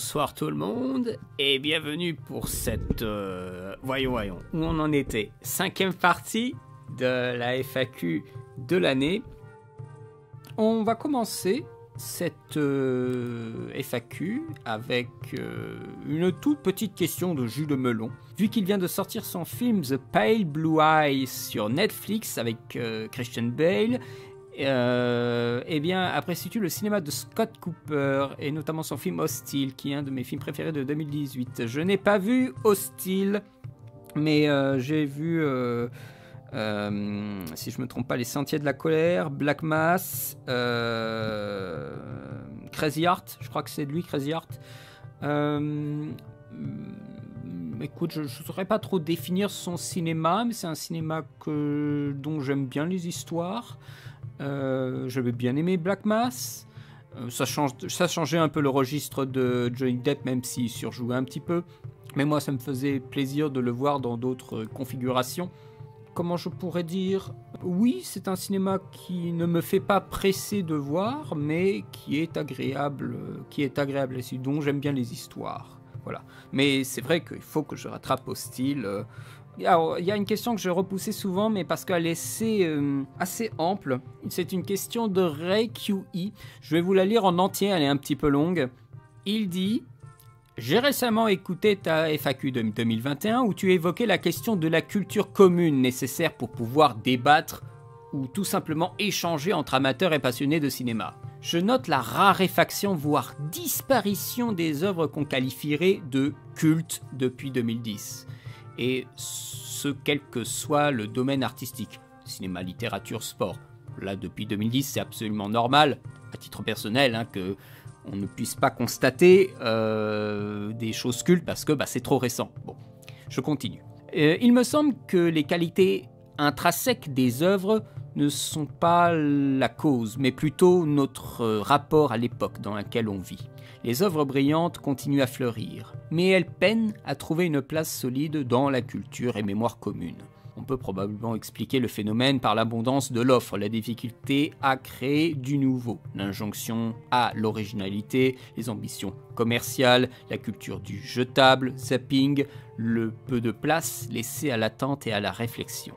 Bonsoir tout le monde et bienvenue pour cette... voyons, où on en était. 5e partie de la FAQ de l'année. On va commencer cette FAQ avec une toute petite question de jus de melon. Vu qu'il vient de sortir son film The Pale Blue Eyes sur Netflix avec Christian Bale, eh bien, apprécies-tu le cinéma de Scott Cooper et notamment son film Hostile, qui est un de mes films préférés de 2018. Je n'ai pas vu Hostile, mais j'ai vu, si je me trompe pas, Les Sentiers de la Colère, Black Mass, Crazy Heart, je crois que c'est de lui, Crazy Heart. Écoute, je ne saurais pas trop définir son cinéma, mais c'est un cinéma dont j'aime bien les histoires. J'avais bien aimé Black Mass. Ça changeait un peu le registre de Johnny Depp, même s'il surjouait un petit peu. Mais moi, ça me faisait plaisir de le voir dans d'autres configurations. Comment je pourrais dire ? Oui, c'est un cinéma qui ne me fait pas presser de voir, mais qui est agréable et dont j'aime bien les histoires. Voilà. Mais c'est vrai qu'il faut que je rattrape Hostile. Alors, il y a une question que je repoussais souvent, mais parce qu'elle est assez ample. C'est une question de Ray QE. Je vais vous la lire en entier, elle est un petit peu longue. Il dit: j'ai récemment écouté ta FAQ de 2021 où tu évoquais la question de la culture commune nécessaire pour pouvoir débattre ou tout simplement échanger entre amateurs et passionnés de cinéma. Je note la raréfaction, voire disparition des œuvres qu'on qualifierait de cultes depuis 2010. Et ce, quel que soit le domaine artistique, cinéma, littérature, sport. Là, depuis 2010, c'est absolument normal, à titre personnel, qu'on ne puisse pas constater des choses cultes parce que c'est trop récent. Bon, je continue. Il me semble que les qualités intrinsèques des œuvres ne sont pas la cause, mais plutôt notre rapport à l'époque dans laquelle on vit. Les œuvres brillantes continuent à fleurir, mais elles peinent à trouver une place solide dans la culture et mémoire commune. On peut probablement expliquer le phénomène par l'abondance de l'offre, la difficulté à créer du nouveau, l'injonction à l'originalité, les ambitions commerciales, la culture du jetable, zapping, le peu de place laissée à l'attente et à la réflexion.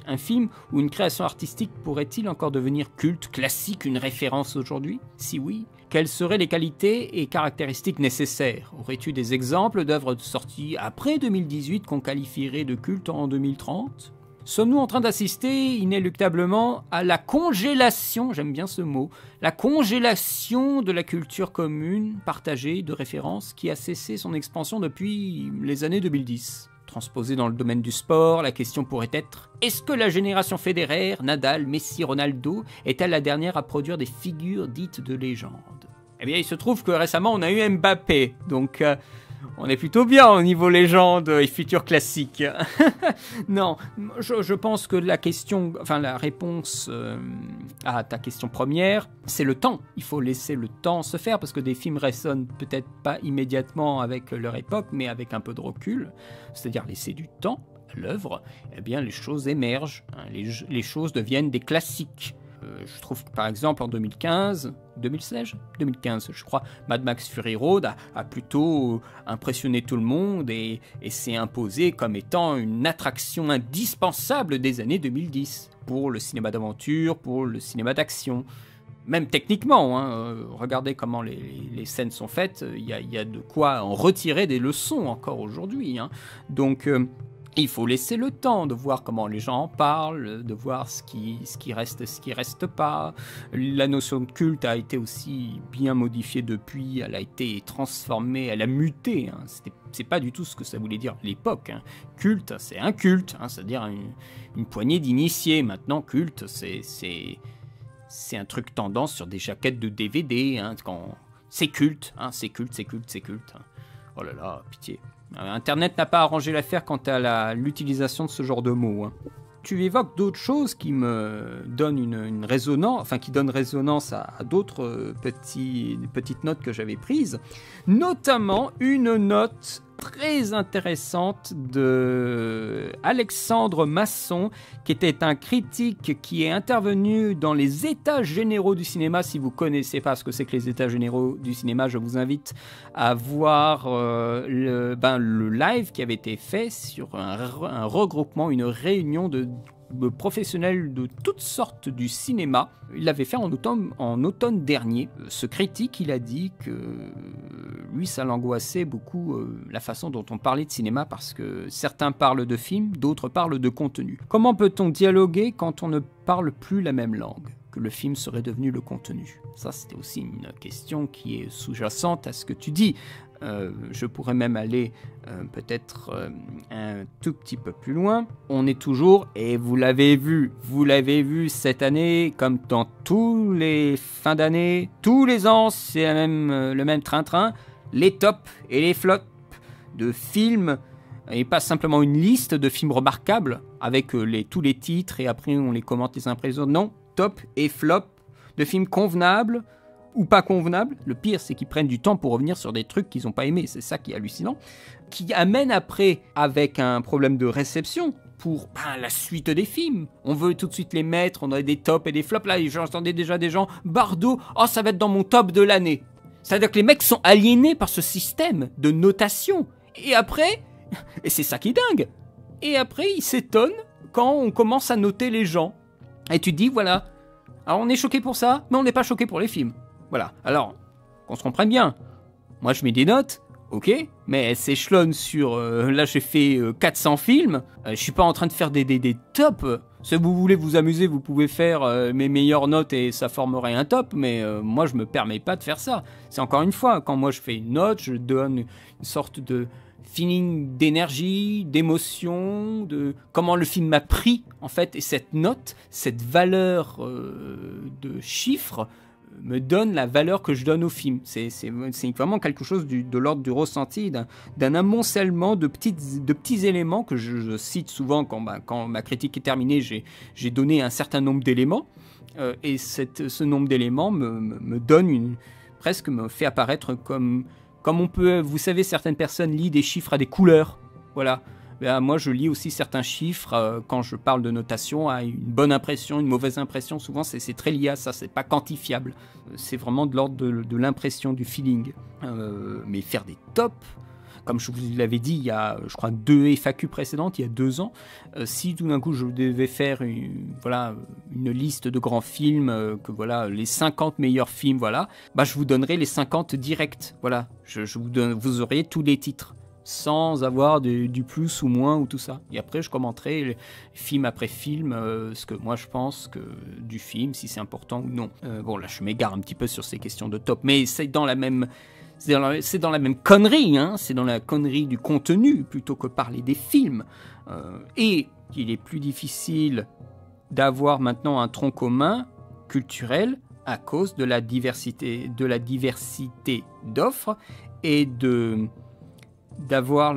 Un film ou une création artistique pourrait-il encore devenir culte, classique, une référence aujourd'hui ? Si oui, quelles seraient les qualités et caractéristiques nécessaires ? Aurais-tu des exemples d'œuvres sorties après 2018 qu'on qualifierait de culte en 2030 ? Sommes-nous en train d'assister inéluctablement à la congélation, j'aime bien ce mot, la congélation de la culture commune, partagée, de référence, qui a cessé son expansion depuis les années 2010 ? Transposée dans le domaine du sport, la question pourrait être: est-ce que la génération Federer, Nadal, Messi, Ronaldo est-elle la dernière à produire des figures dites de légende ? Eh bien, il se trouve que récemment, on a eu Mbappé, donc on est plutôt bien au niveau légende et futur classique. Non, je pense que la réponse à ta question première, c'est le temps. Il faut laisser le temps se faire, parce que des films résonnent peut-être pas immédiatement avec leur époque, mais avec un peu de recul, c'est-à-dire laisser du temps à l'œuvre, eh bien les choses émergent, les choses deviennent des classiques. Je trouve que par exemple en 2015, je crois, Mad Max Fury Road a plutôt impressionné tout le monde et s'est imposé comme étant une attraction indispensable des années 2010 pour le cinéma d'aventure, pour le cinéma d'action. Même techniquement, regardez comment les scènes sont faites, il y a de quoi en retirer des leçons encore aujourd'hui. Donc il faut laisser le temps de voir comment les gens en parlent, de voir ce qui reste pas. La notion de culte a été aussi bien modifiée depuis, elle a été transformée, elle a muté. C'est pas du tout ce que ça voulait dire à l'époque. Culte, c'est un culte, c'est-à-dire une poignée d'initiés. Maintenant, culte, c'est un truc tendance sur des jaquettes de DVD. C'est culte, c'est culte. Oh là là, pitié. Internet n'a pas arrangé l'affaire quant à l'utilisation de ce genre de mots. Tu évoques d'autres choses qui me donnent une résonance, qui donnent résonance à d'autres petites notes que j'avais prises, notamment une note très intéressante de Alexandre Masson, qui était un critique qui est intervenu dans les États généraux du cinéma. Si vous ne connaissez pas ce que c'est que les États généraux du cinéma, je vous invite à voir le live qui avait été fait sur un regroupement, une réunion de professionnels de toutes sortes du cinéma. Il l'avait fait en automne dernier. Ce critique, il a dit que lui, ça l'angoissait beaucoup la façon dont on parlait de cinéma, parce que certains parlent de films, d'autres parlent de contenu. Comment peut-on dialoguer quand on ne parle plus la même langue ? Que le film serait devenu le contenu. Ça, c'était aussi une question qui est sous-jacente à ce que tu dis. Je pourrais même aller peut-être un tout petit peu plus loin. On est toujours, et vous l'avez vu cette année, comme dans tous les fins d'année, tous les ans, c'est le même train-train, les tops et les flops de films, et pas simplement une liste de films remarquables avec tous les titres et après on les commente les uns après les autres. Non, top et flop de films convenables ou pas convenables. Le pire, c'est qu'ils prennent du temps pour revenir sur des trucs qu'ils n'ont pas aimés. C'est ça qui est hallucinant. Qui amène après, avec un problème de réception, pour la suite des films. On veut tout de suite les mettre, on a des tops et des flops. Là, j'entendais déjà des gens, Bardot, oh, ça va être dans mon top de l'année. C'est-à-dire que les mecs sont aliénés par ce système de notation. Et après, et c'est ça qui est dingue, et après, ils s'étonnent quand on commence à noter les gens. Et tu te dis, voilà, alors on est choqué pour ça, mais on n'est pas choqué pour les films. Voilà, alors, qu'on se comprenne bien. Moi, je mets des notes, ok, mais elles s'échelonnent sur... là, j'ai fait 400 films. Je suis pas en train de faire des tops. Si vous voulez vous amuser, vous pouvez faire mes meilleures notes et ça formerait un top, mais moi, je me permets pas de faire ça. C'est encore une fois, quand moi, je fais une note, je donne une sorte de feeling d'énergie, d'émotion, de comment le film m'a pris, en fait, et cette note, cette valeur de chiffres me donne la valeur que je donne au film. C'est vraiment quelque chose de l'ordre du ressenti, d'un amoncellement de petits éléments que je cite souvent quand ma critique est terminée. J'ai donné un certain nombre d'éléments et ce nombre d'éléments me donne presque me fait apparaître comme on peut, vous savez, certaines personnes lisent des chiffres à des couleurs. Voilà. Moi, je lis aussi certains chiffres quand je parle de notation à une bonne impression, une mauvaise impression. Souvent, c'est très lié à ça, c'est pas quantifiable. C'est vraiment de l'ordre de l'impression, du feeling. Mais faire des tops, comme je vous l'avais dit, il y a, je crois, 2 FAQ précédentes, il y a 2 ans. Si tout d'un coup, je devais faire une liste de grands films, les 50 meilleurs films, je vous donnerai les 50 directs. Voilà, vous auriez tous les titres, sans avoir du plus ou moins ou tout ça. Et après, je commenterai film après film ce que moi je pense du film, si c'est important ou non. Là, je m'égare un petit peu sur ces questions de top, mais c'est dans la même connerie, hein. C'est dans la connerie du contenu plutôt que parler des films. Et il est plus difficile d'avoir maintenant un tronc commun culturel à cause de la diversité d'offres et d'avoir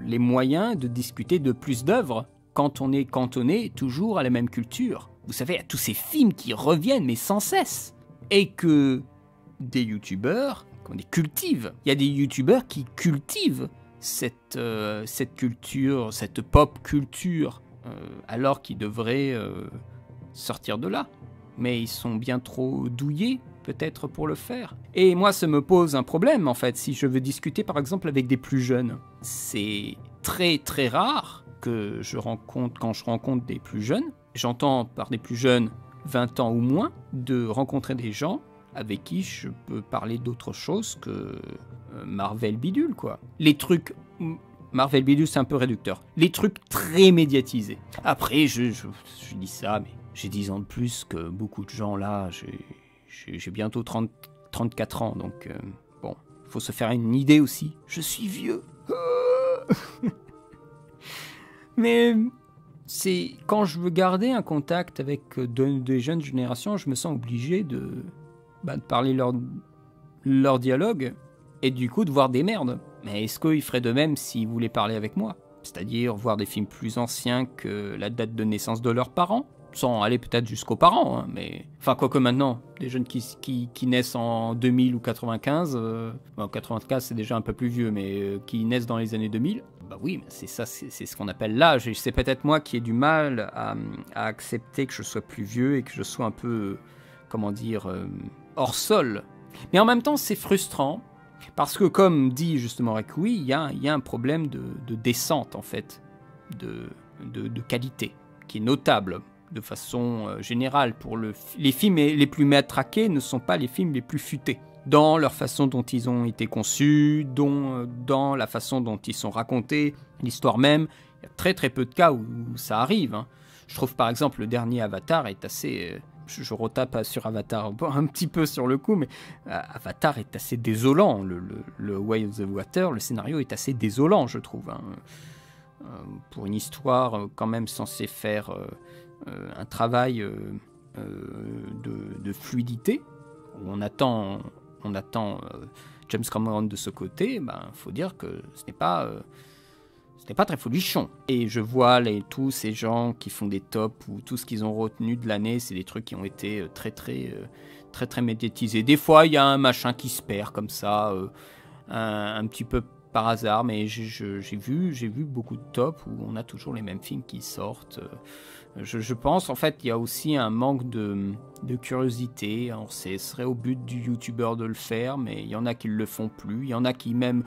les moyens de discuter de plus d'œuvres quand on est cantonné toujours à la même culture. Vous savez, à tous ces films qui reviennent mais sans cesse. Et que des youtubeurs les cultivent. Il y a des youtubeurs qui cultivent cette culture, cette pop culture, alors qu'ils devraient sortir de là. Mais ils sont bien trop douillés peut-être pour le faire. Et moi, ça me pose un problème, en fait, si je veux discuter, par exemple, avec des plus jeunes. C'est très, très rare que quand je rencontre des plus jeunes, j'entends par des plus jeunes 20 ans ou moins, de rencontrer des gens avec qui je peux parler d'autre chose que Marvel bidule, quoi. Les trucs... Marvel bidule, c'est un peu réducteur. Les trucs très médiatisés. Après, je dis ça, mais j'ai 10 ans de plus que beaucoup de gens, là. J'ai bientôt 34 ans, donc bon, faut se faire une idée aussi. Je suis vieux. Mais c'est quand je veux garder un contact avec des jeunes générations, je me sens obligé de parler leur dialogue et du coup de voir des merdes. Mais est-ce qu'ils feraient de même s'ils voulaient parler avec moi ? C'est-à-dire voir des films plus anciens que la date de naissance de leurs parents ? sans aller peut-être jusqu'aux parents, hein, mais... Enfin, quoique maintenant, des jeunes qui naissent en 2000 ou 95, bon, 95 c'est déjà un peu plus vieux, mais qui naissent dans les années 2000, bah oui, mais c'est ça, c'est ce qu'on appelle l'âge, et c'est peut-être moi qui ai du mal à accepter que je sois plus vieux et que je sois un peu, comment dire, hors sol. Mais en même temps, c'est frustrant, parce que comme dit justement Rekoui, il y a un problème de descente, en fait, de qualité, qui est notable de façon générale. Les films les plus matraqués ne sont pas les films les plus futés, dans leur façon dont ils ont été conçus, dans la façon dont ils sont racontés, l'histoire même. Il y a très très peu de cas où ça arrive, hein. Je trouve par exemple le dernier Avatar est assez... je retape sur Avatar un petit peu sur le coup, mais Avatar est assez désolant. Le Way of the Water, le scénario est assez désolant, je trouve, hein. Pour une histoire quand même censée faire un travail de fluidité, où on attend James Cameron de ce côté, faut dire que ce n'est pas très folichon. Et je vois tous ces gens qui font des tops, où tout ce qu'ils ont retenu de l'année, c'est des trucs qui ont été très médiatisés. Des fois, il y a un machin qui se perd comme ça, un petit peu par hasard, mais j'ai vu beaucoup de tops où on a toujours les mêmes films qui sortent. Je pense, en fait, il y a aussi un manque de curiosité. Alors, ce serait au but du youtubeur de le faire, mais il y en a qui ne le font plus. Il y en a qui même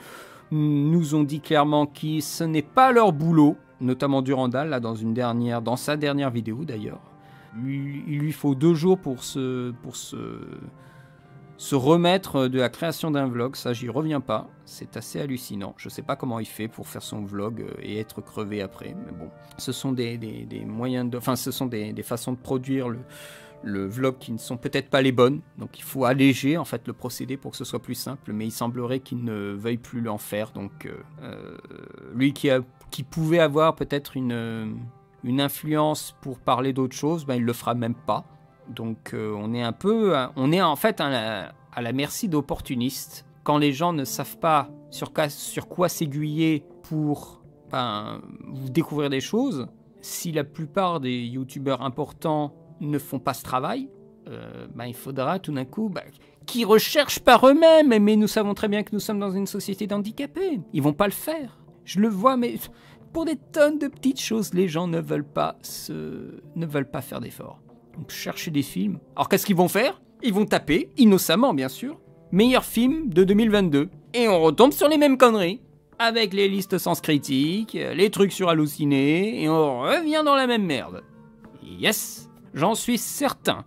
nous ont dit clairement que ce n'est pas leur boulot, notamment Durandal, là, dans sa dernière vidéo d'ailleurs. Il lui faut 2 jours pour se remettre de la création d'un vlog, ça j'y reviens pas, c'est assez hallucinant. Je sais pas comment il fait pour faire son vlog et être crevé après, mais bon. Ce sont des moyens ce sont des façons de produire le vlog qui ne sont peut-être pas les bonnes, donc il faut alléger en fait le procédé pour que ce soit plus simple, mais il semblerait qu'il ne veuille plus l'en faire, donc lui qui pouvait avoir peut-être une influence pour parler d'autre chose, il le fera même pas. Donc on est en fait à la merci d'opportunistes. Quand les gens ne savent pas sur quoi s'aiguiller pour découvrir des choses, si la plupart des youtubeurs importants ne font pas ce travail, il faudra tout d'un coup qu'ils recherchent par eux-mêmes. Mais nous savons très bien que nous sommes dans une société d'handicapés. Ils vont pas le faire. Je le vois, mais pour des tonnes de petites choses, les gens ne veulent pas faire d'efforts. Donc chercher des films. Alors qu'est-ce qu'ils vont faire? Ils vont taper, innocemment bien sûr, meilleur film de 2022. Et on retombe sur les mêmes conneries. Avec les listes Sens Critique, les trucs sur Halluciné, et on revient dans la même merde. Yes, j'en suis certain.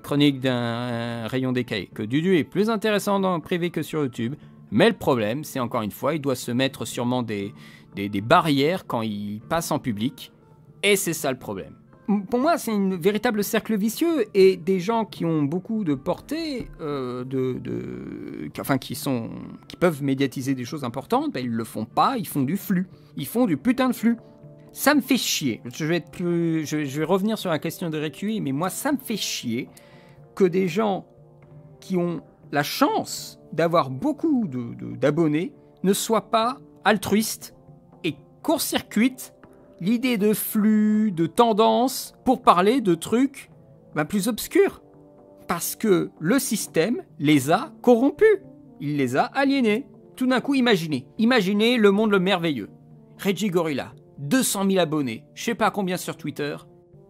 Chronique d'un rayon décalé. Que Dudu est plus intéressant dans le privé que sur YouTube. Mais le problème, c'est encore une fois, il doit se mettre sûrement des barrières quand il passe en public. Et c'est ça le problème. Pour moi, c'est un véritable cercle vicieux, et des gens qui ont beaucoup de portée, qui peuvent médiatiser des choses importantes, ils le font pas, ils font du flux. Ils font du putain de flux. Ça me fait chier. Je vais revenir sur la question de Recueil, mais moi, ça me fait chier que des gens qui ont la chance d'avoir beaucoup d'abonnés ne soient pas altruistes et court-circuitent l'idée de flux, de tendance, pour parler de trucs plus obscurs. Parce que le système les a corrompus. Il les a aliénés. Tout d'un coup, imaginez le monde le merveilleux. Reggie Gorilla, 200 000 abonnés, je sais pas combien sur Twitter.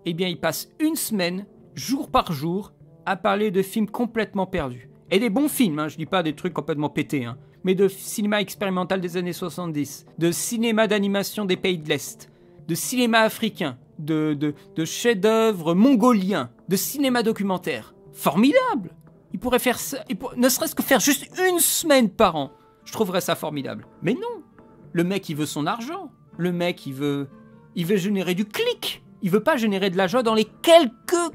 Eh bien, il passe une semaine, jour par jour, à parler de films complètement perdus. Et des bons films, je dis pas des trucs complètement pétés, mais de cinéma expérimental des années 70, de cinéma d'animation des pays de l'Est, de cinéma africain, de chefs-d'œuvre mongoliens, de cinéma documentaire. Formidable! Il pourrait faire ça, ne serait-ce que faire juste une semaine par an. Je trouverais ça formidable. Mais non! Le mec, il veut son argent. Le mec, il veut générer du clic. Il veut pas générer de la joie dans les quelques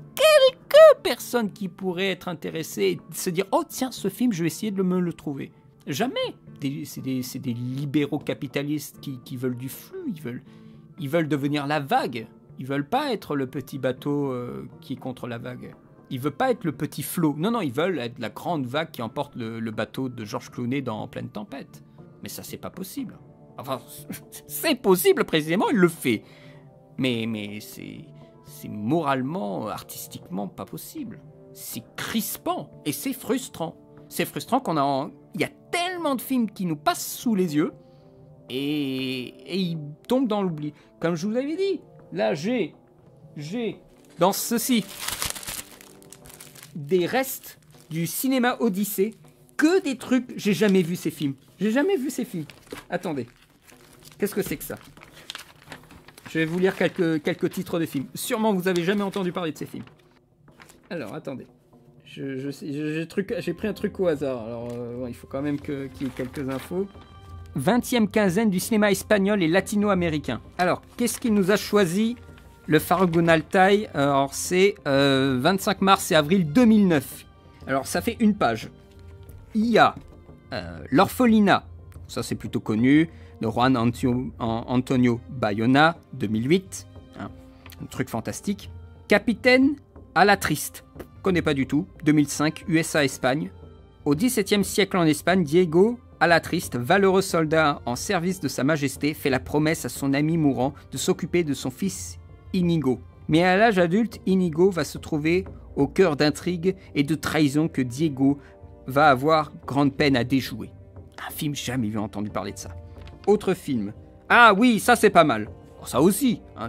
personnes qui pourraient être intéressées et se dire « Oh tiens, ce film, je vais essayer de me le trouver. » Jamais! C'est des libéraux capitalistes qui veulent du flux, ils veulent devenir la vague. Ils veulent pas être le petit bateau qui est contre la vague. Ils veulent pas être le petit flot. Non, ils veulent être la grande vague qui emporte le bateau de Georges Clooney dans En pleine tempête. Mais ça, c'est pas possible. Enfin, c'est possible précisément, il le fait. Mais C'est moralement, artistiquement pas possible. C'est crispant et c'est frustrant. C'est frustrant il y a tellement de films qui nous passent sous les yeux et ils tombent dans l'oubli. Comme je vous avais dit, là j'ai dans ceci des restes du cinéma Odyssée, que des trucs, j'ai jamais vu ces films. J'ai jamais vu ces films. Attendez, qu'est-ce que c'est que ça? Je vais vous lire quelques titres de films. Sûrement vous avez jamais entendu parler de ces films. Alors attendez, j'ai pris un truc au hasard. Alors ouais, il faut quand même qu'il y ait quelques infos. 20e quinzaine du cinéma espagnol et latino-américain. Alors, qu'est-ce qu'il nous a choisi? Le Farruko Altai, alors c'est 25 mars et avril 2009. Alors ça fait une page. Il y a L'Orphelinat, ça c'est plutôt connu, de Juan Antonio Bayona, 2008, hein, un truc fantastique. Capitaine à la Triste, connais pas du tout, 2005, USA-Espagne. Au XVIIe siècle en Espagne, Diego Alatriste, valeureux soldat en service de Sa Majesté, fait la promesse à son ami mourant de s'occuper de son fils Inigo. Mais à l'âge adulte, Inigo va se trouver au cœur d'intrigues et de trahisons que Diego va avoir grande peine à déjouer. Un film, jamais vu entendu parler de ça. Autre film. Ah oui, ça c'est pas mal. Oh, ça aussi. Hein,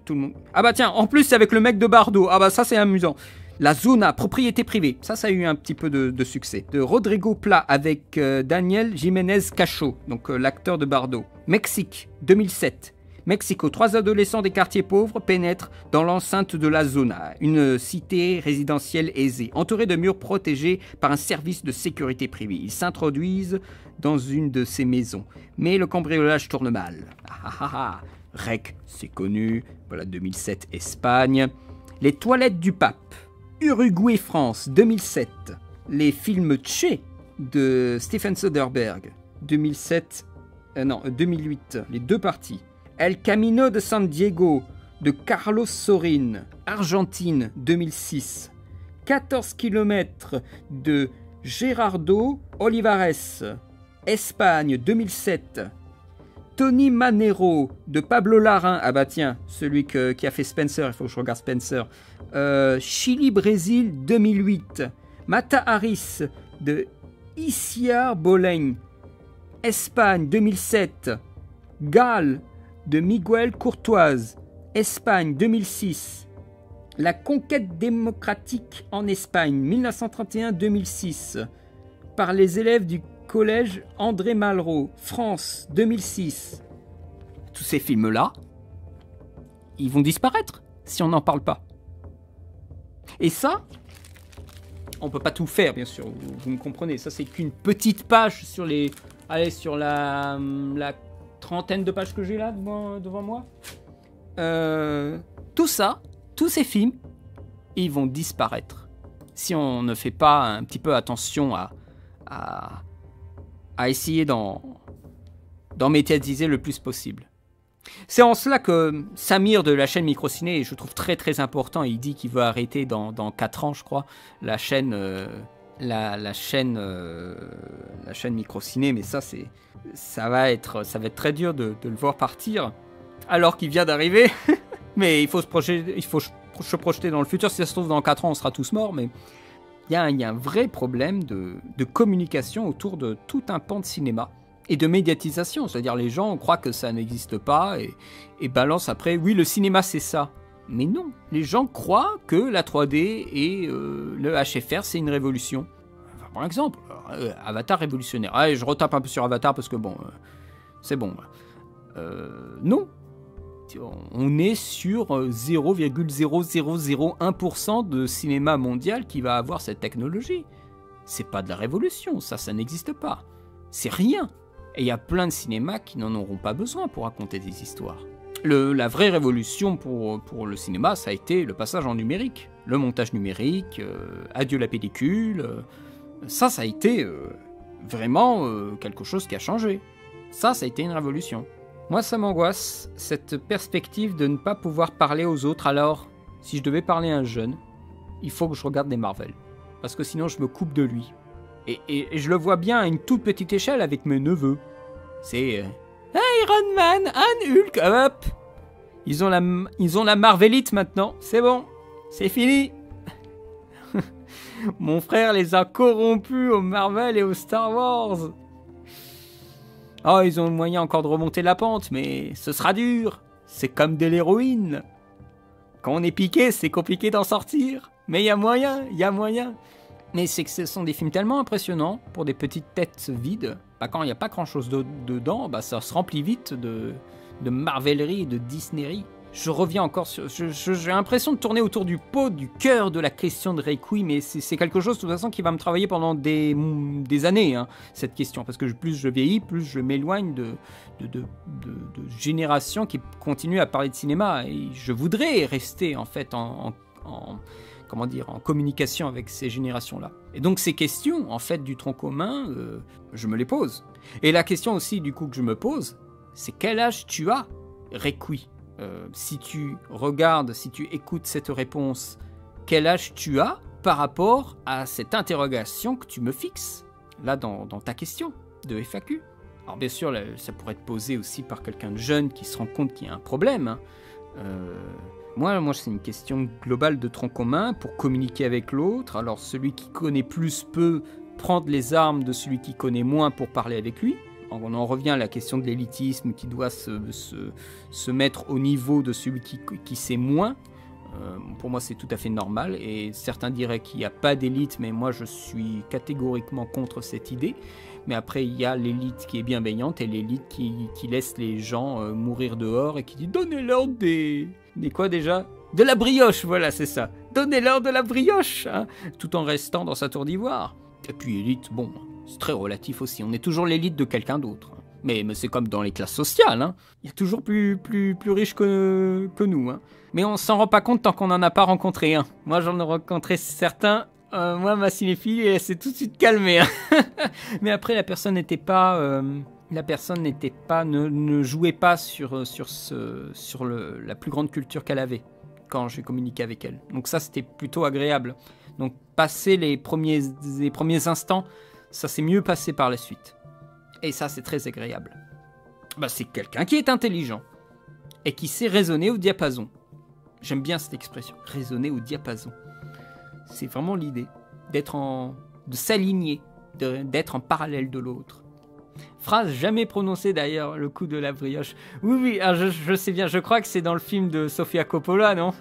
tout le monde... Ah bah tiens, en plus c'est avec le mec de Bardot. Ah bah ça c'est amusant. La Zona, propriété privée. Ça a eu un petit peu de succès. De Rodrigo Pla avec Daniel Jiménez Cacho, donc l'acteur de Bardot. Mexique, 2007. Mexico, 3 adolescents des quartiers pauvres pénètrent dans l'enceinte de la Zona, une cité résidentielle aisée, entourée de murs protégés par un service de sécurité privée. Ils s'introduisent dans une de ces maisons, mais le cambriolage tourne mal. Rec, c'est connu. Voilà, 2007, Espagne. Les toilettes du pape. Uruguay-France, 2007. Les films Tché de Steven Soderbergh, 2008, les deux parties. El Camino de San Diego de Carlos Sorin, Argentine, 2006. 14 km de Gerardo Olivares, Espagne, 2007. Tony Manero de Pablo Larraín, ah bah tiens, celui qui a fait Spencer, il faut que je regarde Spencer. Chili-Brésil, 2008. Mata Harris de Isiar Boleng, Espagne, 2007. Galles de Miguel Courtoise, Espagne, 2006. La conquête démocratique en Espagne, 1931-2006. Par les élèves du collège André Malraux, France, 2006. Tous ces films-là, ils vont disparaître si on n'en parle pas. Et ça, on peut pas tout faire, bien sûr, vous me comprenez. Ça, c'est qu'une petite page sur la trentaine de pages que j'ai là devant moi. Tout ça, tous ces films, ils vont disparaître si on ne fait pas un petit peu attention à essayer d'en médiatiser le plus possible. C'est en cela que Samir de la chaîne Microciné, je trouve très très important, il dit qu'il veut arrêter dans 4 ans, je crois, la chaîne Microciné, mais ça va être très dur de le voir partir, alors qu'il vient d'arriver. Mais il faut se projeter dans le futur. Si ça se trouve, dans 4 ans, on sera tous morts, mais il y a un vrai problème de communication autour de tout un pan de cinéma et de médiatisation. C'est-à-dire les gens croient que ça n'existe pas et balancent après, oui, le cinéma c'est ça. Mais non, les gens croient que la 3D et le HFR c'est une révolution. Enfin, par exemple, Avatar révolutionnaire. Ah, je retape un peu sur Avatar parce que bon, c'est bon. Non. On est sur 0,0001% de cinéma mondial qui va avoir cette technologie. C'est pas de la révolution, ça n'existe pas. C'est rien. Et il y a plein de cinémas qui n'en auront pas besoin pour raconter des histoires. La vraie révolution pour le cinéma, ça a été le passage en numérique. Le montage numérique, adieu la pellicule. Ça a été vraiment quelque chose qui a changé. Ça a été une révolution. Moi, ça m'angoisse, cette perspective de ne pas pouvoir parler aux autres. Alors, si je devais parler à un jeune, il faut que je regarde des Marvel. Parce que sinon, je me coupe de lui. Et je le vois bien à une toute petite échelle avec mes neveux. C'est Iron Man, un Hulk, hop. Ils ont la Marvelite maintenant. C'est bon. C'est fini. Mon frère les a corrompus au Marvel et au Star Wars. Oh, ils ont le moyen encore de remonter la pente, mais ce sera dur. C'est comme de l'héroïne. Quand on est piqué, c'est compliqué d'en sortir. Mais il y a moyen, il y a moyen. Mais c'est que ce sont des films tellement impressionnants pour des petites têtes vides. Bah, quand il n'y a pas grand-chose dedans, bah, ça se remplit vite de marvelerie et de Disneyerie. Je reviens encore sur... J'ai l'impression de tourner autour du pot, du cœur de la question de Requiem, mais c'est quelque chose de toute façon qui va me travailler pendant des années, hein, cette question, parce que plus je vieillis, plus je m'éloigne de générations qui continuent à parler de cinéma, et je voudrais rester en fait en communication avec ces générations-là. Et donc ces questions, en fait, du tronc commun, je me les pose. Et la question aussi, du coup, que je me pose, c'est quel âge tu as, Requiem? Si tu regardes, si tu écoutes cette réponse, quel âge tu as par rapport à cette interrogation que tu me fixes, là, dans ta question de FAQ. Alors bien sûr, là, ça pourrait être posé aussi par quelqu'un de jeune qui se rend compte qu'il y a un problème, hein. Moi, c'est une question globale de tronc commun pour communiquer avec l'autre. Alors celui qui connaît plus peut prendre les armes de celui qui connaît moins pour parler avec lui. On en revient à la question de l'élitisme qui doit se mettre au niveau de celui qui sait moins. Pour moi, c'est tout à fait normal. Et certains diraient qu'il n'y a pas d'élite, mais moi, je suis catégoriquement contre cette idée. Mais après, il y a l'élite qui est bienveillante et l'élite qui laisse les gens mourir dehors et qui dit « Donnez-leur des quoi déjà ? De la brioche, voilà, c'est ça. Donnez-leur de la brioche, hein, tout en restant dans sa tour d'ivoire. » Et puis élite, bon... C'est très relatif aussi, on est toujours l'élite de quelqu'un d'autre. Mais c'est comme dans les classes sociales, hein. Il y a toujours plus riches que nous, hein. Mais on s'en rend pas compte tant qu'on n'en a pas rencontré un. Moi j'en ai rencontré certains, moi ma cinéphilie elle s'est tout de suite calmée, hein. Mais après la personne n'était pas... ne jouait pas sur la plus grande culture qu'elle avait quand j'ai communiqué avec elle. Donc ça c'était plutôt agréable. Donc passer les premiers instants, ça s'est mieux passé par la suite. Et ça, c'est très agréable. Bah, c'est quelqu'un qui est intelligent et qui sait raisonner au diapason. J'aime bien cette expression, raisonner au diapason. C'est vraiment l'idée de s'aligner, d'être en parallèle de l'autre. Phrase jamais prononcée d'ailleurs, le coup de la brioche. Oui, je sais bien, je crois que c'est dans le film de Sofia Coppola, non?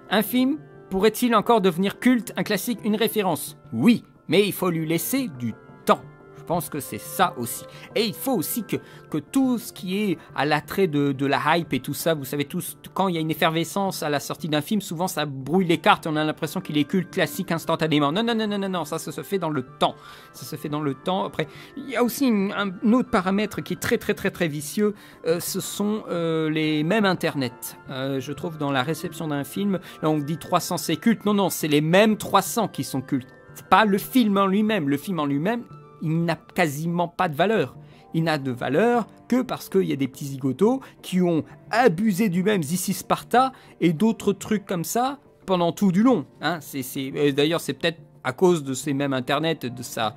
Un film pourrait-il encore devenir culte, un classique, une référence? Oui. Mais il faut lui laisser du temps. Je pense que c'est ça aussi. Et il faut aussi que tout ce qui est à l'attrait de la hype et tout ça, vous savez tous, quand il y a une effervescence à la sortie d'un film, souvent ça brouille les cartes et on a l'impression qu'il est culte, classique instantanément. Non, ça se fait dans le temps. Ça se fait dans le temps. Après, il y a aussi un autre paramètre qui est très vicieux, ce sont les mêmes Internet. Je trouve dans la réception d'un film, là on dit 300 c'est culte. Non, c'est les mêmes 300 qui sont cultes. C'est pas le film en lui-même. Le film en lui-même, il n'a quasiment pas de valeur. Il n'a de valeur que parce qu'il y a des petits zigotos qui ont abusé du même This is Sparta et d'autres trucs comme ça pendant tout du long. Hein. D'ailleurs, c'est peut-être à cause de ces mêmes Internet, de sa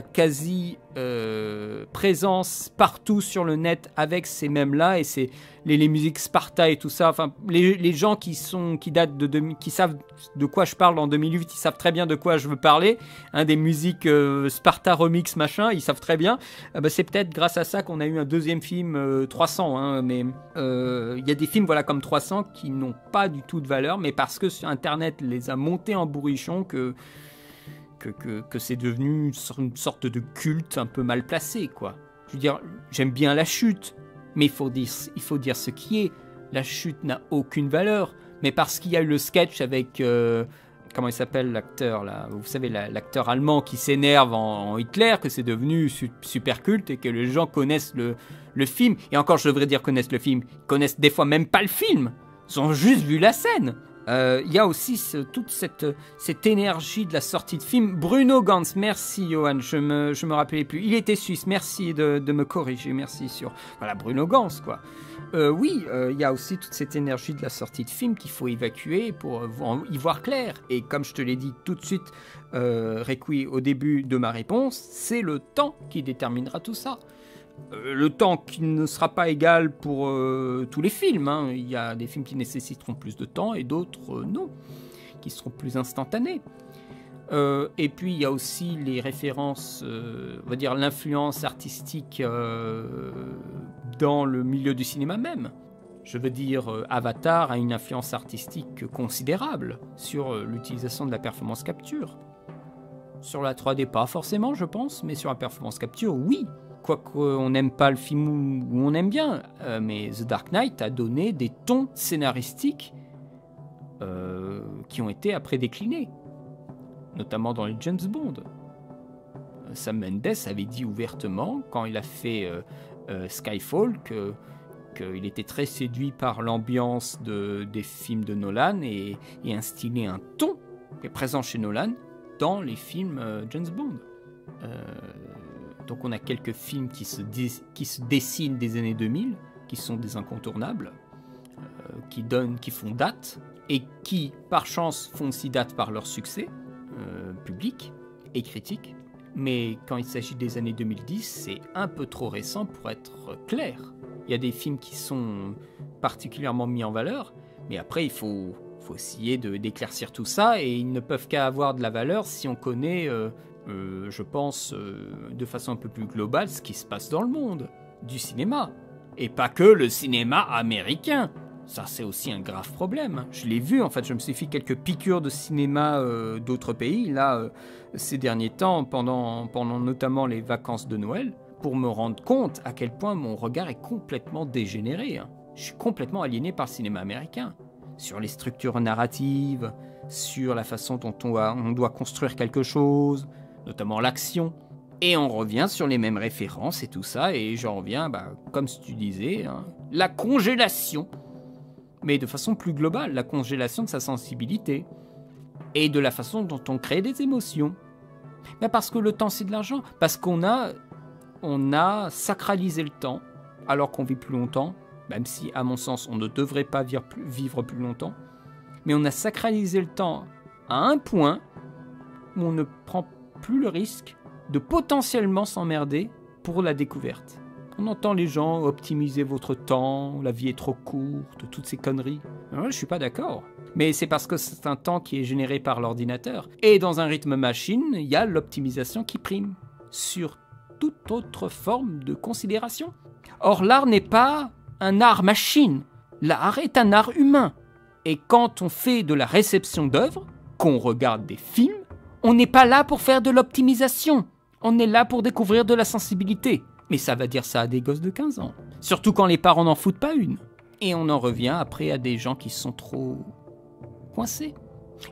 quasi-présence partout sur le net avec ces mêmes-là, et c'est les musiques Sparta et tout ça. Enfin, les gens qui savent de quoi je parle en 2008, ils savent très bien de quoi je veux parler. Hein, des musiques Sparta remix machin, ils savent très bien. C'est peut-être grâce à ça qu'on a eu un deuxième film 300. Hein, mais il y a des films comme 300 qui n'ont pas du tout de valeur, mais parce que sur Internet les a montés en bourrichon que c'est devenu une sorte de culte un peu mal placé, quoi. Je veux dire, j'aime bien la chute, mais il faut dire ce qui est. La chute n'a aucune valeur, mais parce qu'il y a eu le sketch avec... comment il s'appelle l'acteur, là? Vous savez, l'acteur allemand qui s'énerve en Hitler, que c'est devenu super culte et que les gens connaissent le film. Et encore, je devrais dire connaissent le film. Ils connaissent des fois même pas le film. Ils ont juste vu la scène. Il y a aussi toute cette énergie de la sortie de film. Bruno Ganz, merci Johan, je me rappelais plus. Il était suisse, merci de me corriger, merci sur... Voilà, Bruno Ganz, quoi. Oui, il y a aussi toute cette énergie de la sortie de film qu'il faut évacuer pour y voir clair. Et comme je te l'ai dit tout de suite, Requiem, au début de ma réponse, c'est le temps qui déterminera tout ça. Le temps qui ne sera pas égal pour tous les films. Hein. Il y a des films qui nécessiteront plus de temps et d'autres non, qui seront plus instantanés. Et puis il y a aussi les références, on va dire l'influence artistique dans le milieu du cinéma même. Je veux dire, Avatar a une influence artistique considérable sur l'utilisation de la performance capture. Sur la 3D, pas forcément, je pense, mais sur la performance capture, oui. Quoique on n'aime pas le film ou on aime bien, mais The Dark Knight a donné des tons scénaristiques qui ont été après déclinés, notamment dans les James Bond. Sam Mendes avait dit ouvertement, quand il a fait Skyfall, qu'il était très séduit par l'ambiance des films de Nolan et instillé un ton qui est présent chez Nolan dans les films James Bond. Donc on a quelques films qui se dessinent des années 2000, qui sont des incontournables, qui font date, et qui, par chance, font aussi date par leur succès public et critique. Mais quand il s'agit des années 2010, c'est un peu trop récent pour être clair. Il y a des films qui sont particulièrement mis en valeur, mais après il faut essayer d'éclaircir tout ça, et ils ne peuvent qu'à avoir de la valeur si on connaît, je pense, de façon un peu plus globale, ce qui se passe dans le monde du cinéma. Et pas que le cinéma américain. Ça, c'est aussi un grave problème. Je l'ai vu, en fait, je me suis fait quelques piqûres de cinéma d'autres pays, là, ces derniers temps, pendant notamment les vacances de Noël, pour me rendre compte à quel point mon regard est complètement dégénéré. Je suis complètement aliéné par le cinéma américain. Sur les structures narratives, sur la façon dont on doit construire quelque chose, notamment l'action. Et on revient sur les mêmes références et tout ça, et j'en reviens, comme tu disais, la congélation. Mais de façon plus globale, la congélation de sa sensibilité. Et de la façon dont on crée des émotions. Parce que le temps, c'est de l'argent. Parce qu'on a sacralisé le temps, alors qu'on vit plus longtemps, même si, à mon sens, on ne devrait pas vivre plus longtemps. Mais on a sacralisé le temps à un point où on ne prend plus le risque de potentiellement s'emmerder pour la découverte. On entend les gens optimiser votre temps, la vie est trop courte, toutes ces conneries. Alors, je suis pas d'accord. Mais c'est parce que c'est un temps qui est généré par l'ordinateur. Et dans un rythme machine, il y a l'optimisation qui prime sur toute autre forme de considération. Or, l'art n'est pas un art machine. L'art est un art humain. Et quand on fait de la réception d'œuvres, qu'on regarde des films, on n'est pas là pour faire de l'optimisation. On est là pour découvrir de la sensibilité. Mais ça va dire ça à des gosses de 15 ans. Surtout quand les parents n'en foutent pas une. Et on en revient après à des gens qui sont trop coincés.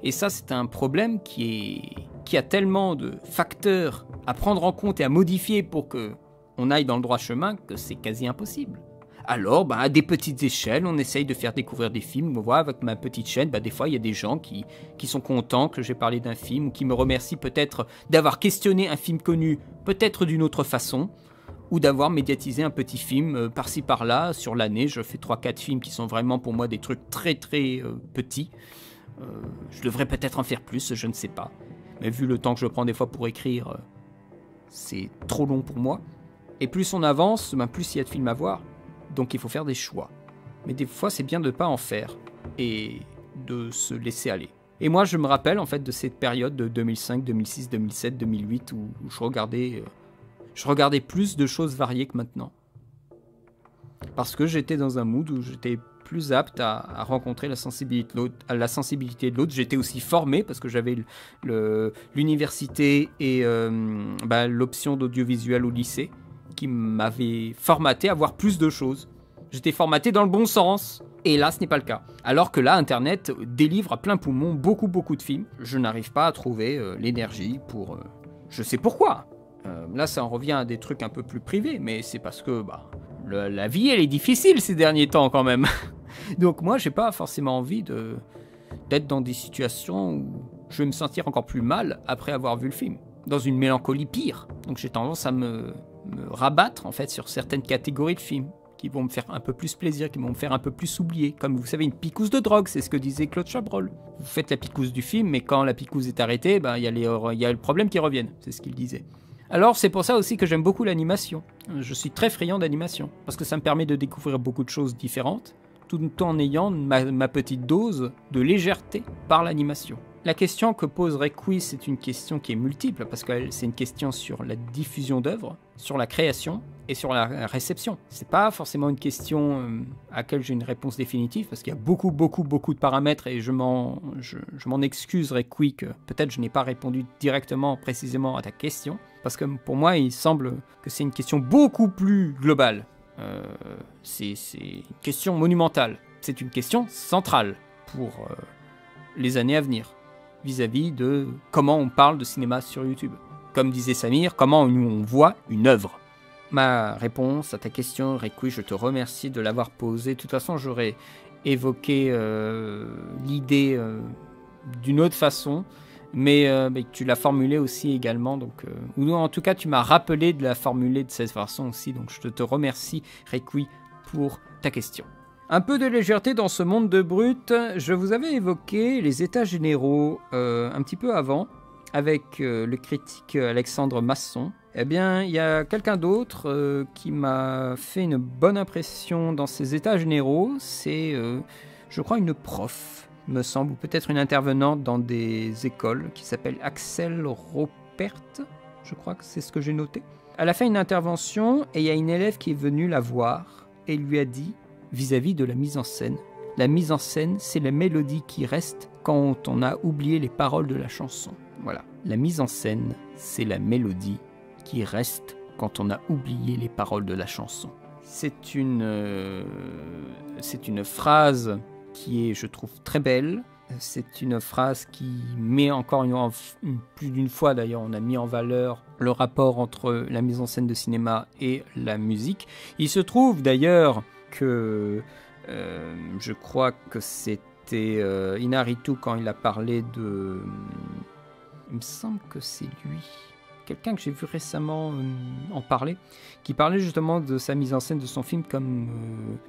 Et ça, c'est un problème qui a tellement de facteurs à prendre en compte et à modifier pour qu'on aille dans le droit chemin que c'est quasi impossible. Alors, à des petites échelles, on essaye de faire découvrir des films. Moi, avec ma petite chaîne, des fois, il y a des gens qui sont contents que j'ai parlé d'un film, ou qui me remercient peut-être d'avoir questionné un film connu, peut-être d'une autre façon, ou d'avoir médiatisé un petit film par-ci par-là. Sur l'année, je fais 3-4 films qui sont vraiment pour moi des trucs très très petits. Je devrais peut-être en faire plus, je ne sais pas. Mais vu le temps que je prends des fois pour écrire, c'est trop long pour moi. Et plus on avance, plus il y a de films à voir. Donc il faut faire des choix. Mais des fois, c'est bien de ne pas en faire et de se laisser aller. Et moi, je me rappelle en fait de cette période de 2005, 2006, 2007, 2008 où je regardais plus de choses variées que maintenant. Parce que j'étais dans un mood où j'étais plus apte à rencontrer la sensibilité de l'autre. J'étais aussi formé parce que j'avais l'université et l'option d'audiovisuel au lycée qui m'avait formaté à voir plus de choses. J'étais formaté dans le bon sens. Et là, ce n'est pas le cas. Alors que là, Internet délivre à plein poumon beaucoup de films. Je n'arrive pas à trouver l'énergie pour... je sais pourquoi. Là, ça en revient à des trucs un peu plus privés, mais c'est parce que la vie, elle est difficile ces derniers temps quand même. Donc moi, j'ai pas forcément envie d'être dans des situations où je vais me sentir encore plus mal après avoir vu le film. Dans une mélancolie pire. Donc j'ai tendance à me rabattre en fait sur certaines catégories de films qui vont me faire un peu plus plaisir, qui vont me faire un peu plus oublier. Comme vous savez, une picouse de drogue, c'est ce que disait Claude Chabrol. Vous faites la picouse du film, mais quand la picouse est arrêtée, il y a le problème qui reviennent. C'est ce qu'il disait. Alors c'est pour ça aussi que j'aime beaucoup l'animation. Je suis très friand d'animation, parce que ça me permet de découvrir beaucoup de choses différentes, tout en ayant ma petite dose de légèreté par l'animation. La question que pose Requi, c'est une question qui est multiple, parce que c'est une question sur la diffusion d'œuvres, sur la création et sur la réception. C'est pas forcément une question à laquelle j'ai une réponse définitive, parce qu'il y a beaucoup de paramètres, et je m'en excuse, Requi, que peut-être je n'ai pas répondu directement, précisément à ta question, parce que pour moi, il semble que c'est une question beaucoup plus globale. C'est une question monumentale. C'est une question centrale pour les années à venir, vis-à-vis de comment on parle de cinéma sur YouTube. Comme disait Samir, comment on voit une œuvre. Ma réponse à ta question, Requi, je te remercie de l'avoir posée. De toute façon, j'aurais évoqué l'idée d'une autre façon, mais tu l'as formulée aussi également, donc, ou en tout cas tu m'as rappelé de la formuler de cette façon aussi, donc je te remercie, Requi, pour ta question. Un peu de légèreté dans ce monde de brut. Je vous avais évoqué les états généraux un petit peu avant, avec le critique Alexandre Masson. Eh bien, il y a quelqu'un d'autre qui m'a fait une bonne impression dans ces états généraux. C'est, je crois, une prof, me semble, ou peut-être une intervenante dans des écoles, qui s'appelle Axel Ropert. Je crois que c'est ce que j'ai noté. Elle a fait une intervention et il y a une élève qui est venue la voir et lui a dit, vis-à-vis de la mise en scène, la mise en scène, c'est la mélodie qui reste quand on a oublié les paroles de la chanson. Voilà. La mise en scène, c'est la mélodie qui reste quand on a oublié les paroles de la chanson. C'est une phrase qui est, je trouve, très belle. C'est une phrase qui met encore plus d'une fois, d'ailleurs, on a mis en valeur le rapport entre la mise en scène de cinéma et la musique. Il se trouve d'ailleurs que je crois que c'était Inaritu quand il a parlé de... Il me semble que c'est lui, quelqu'un que j'ai vu récemment en parler, qui parlait justement de sa mise en scène de son film comme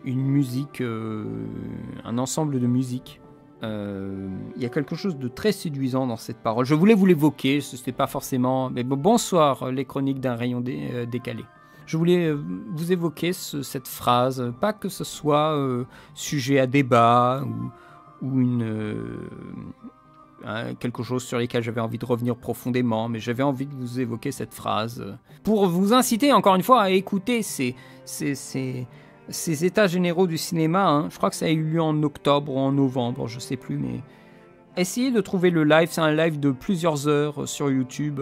une musique, un ensemble de musique. Il y a quelque chose de très séduisant dans cette parole. Je voulais vous l'évoquer, ce n'était pas forcément... Mais bonsoir, les chroniques d'un rayon décalé. Je voulais vous évoquer cette phrase, pas que ce soit sujet à débat ou quelque chose sur lequel j'avais envie de revenir profondément, mais j'avais envie de vous évoquer cette phrase pour vous inciter encore une fois à écouter ces états généraux du cinéma. Hein. Je crois que ça a eu lieu en octobre ou en novembre, je sais plus, mais essayez de trouver le live. C'est un live de plusieurs heures sur YouTube.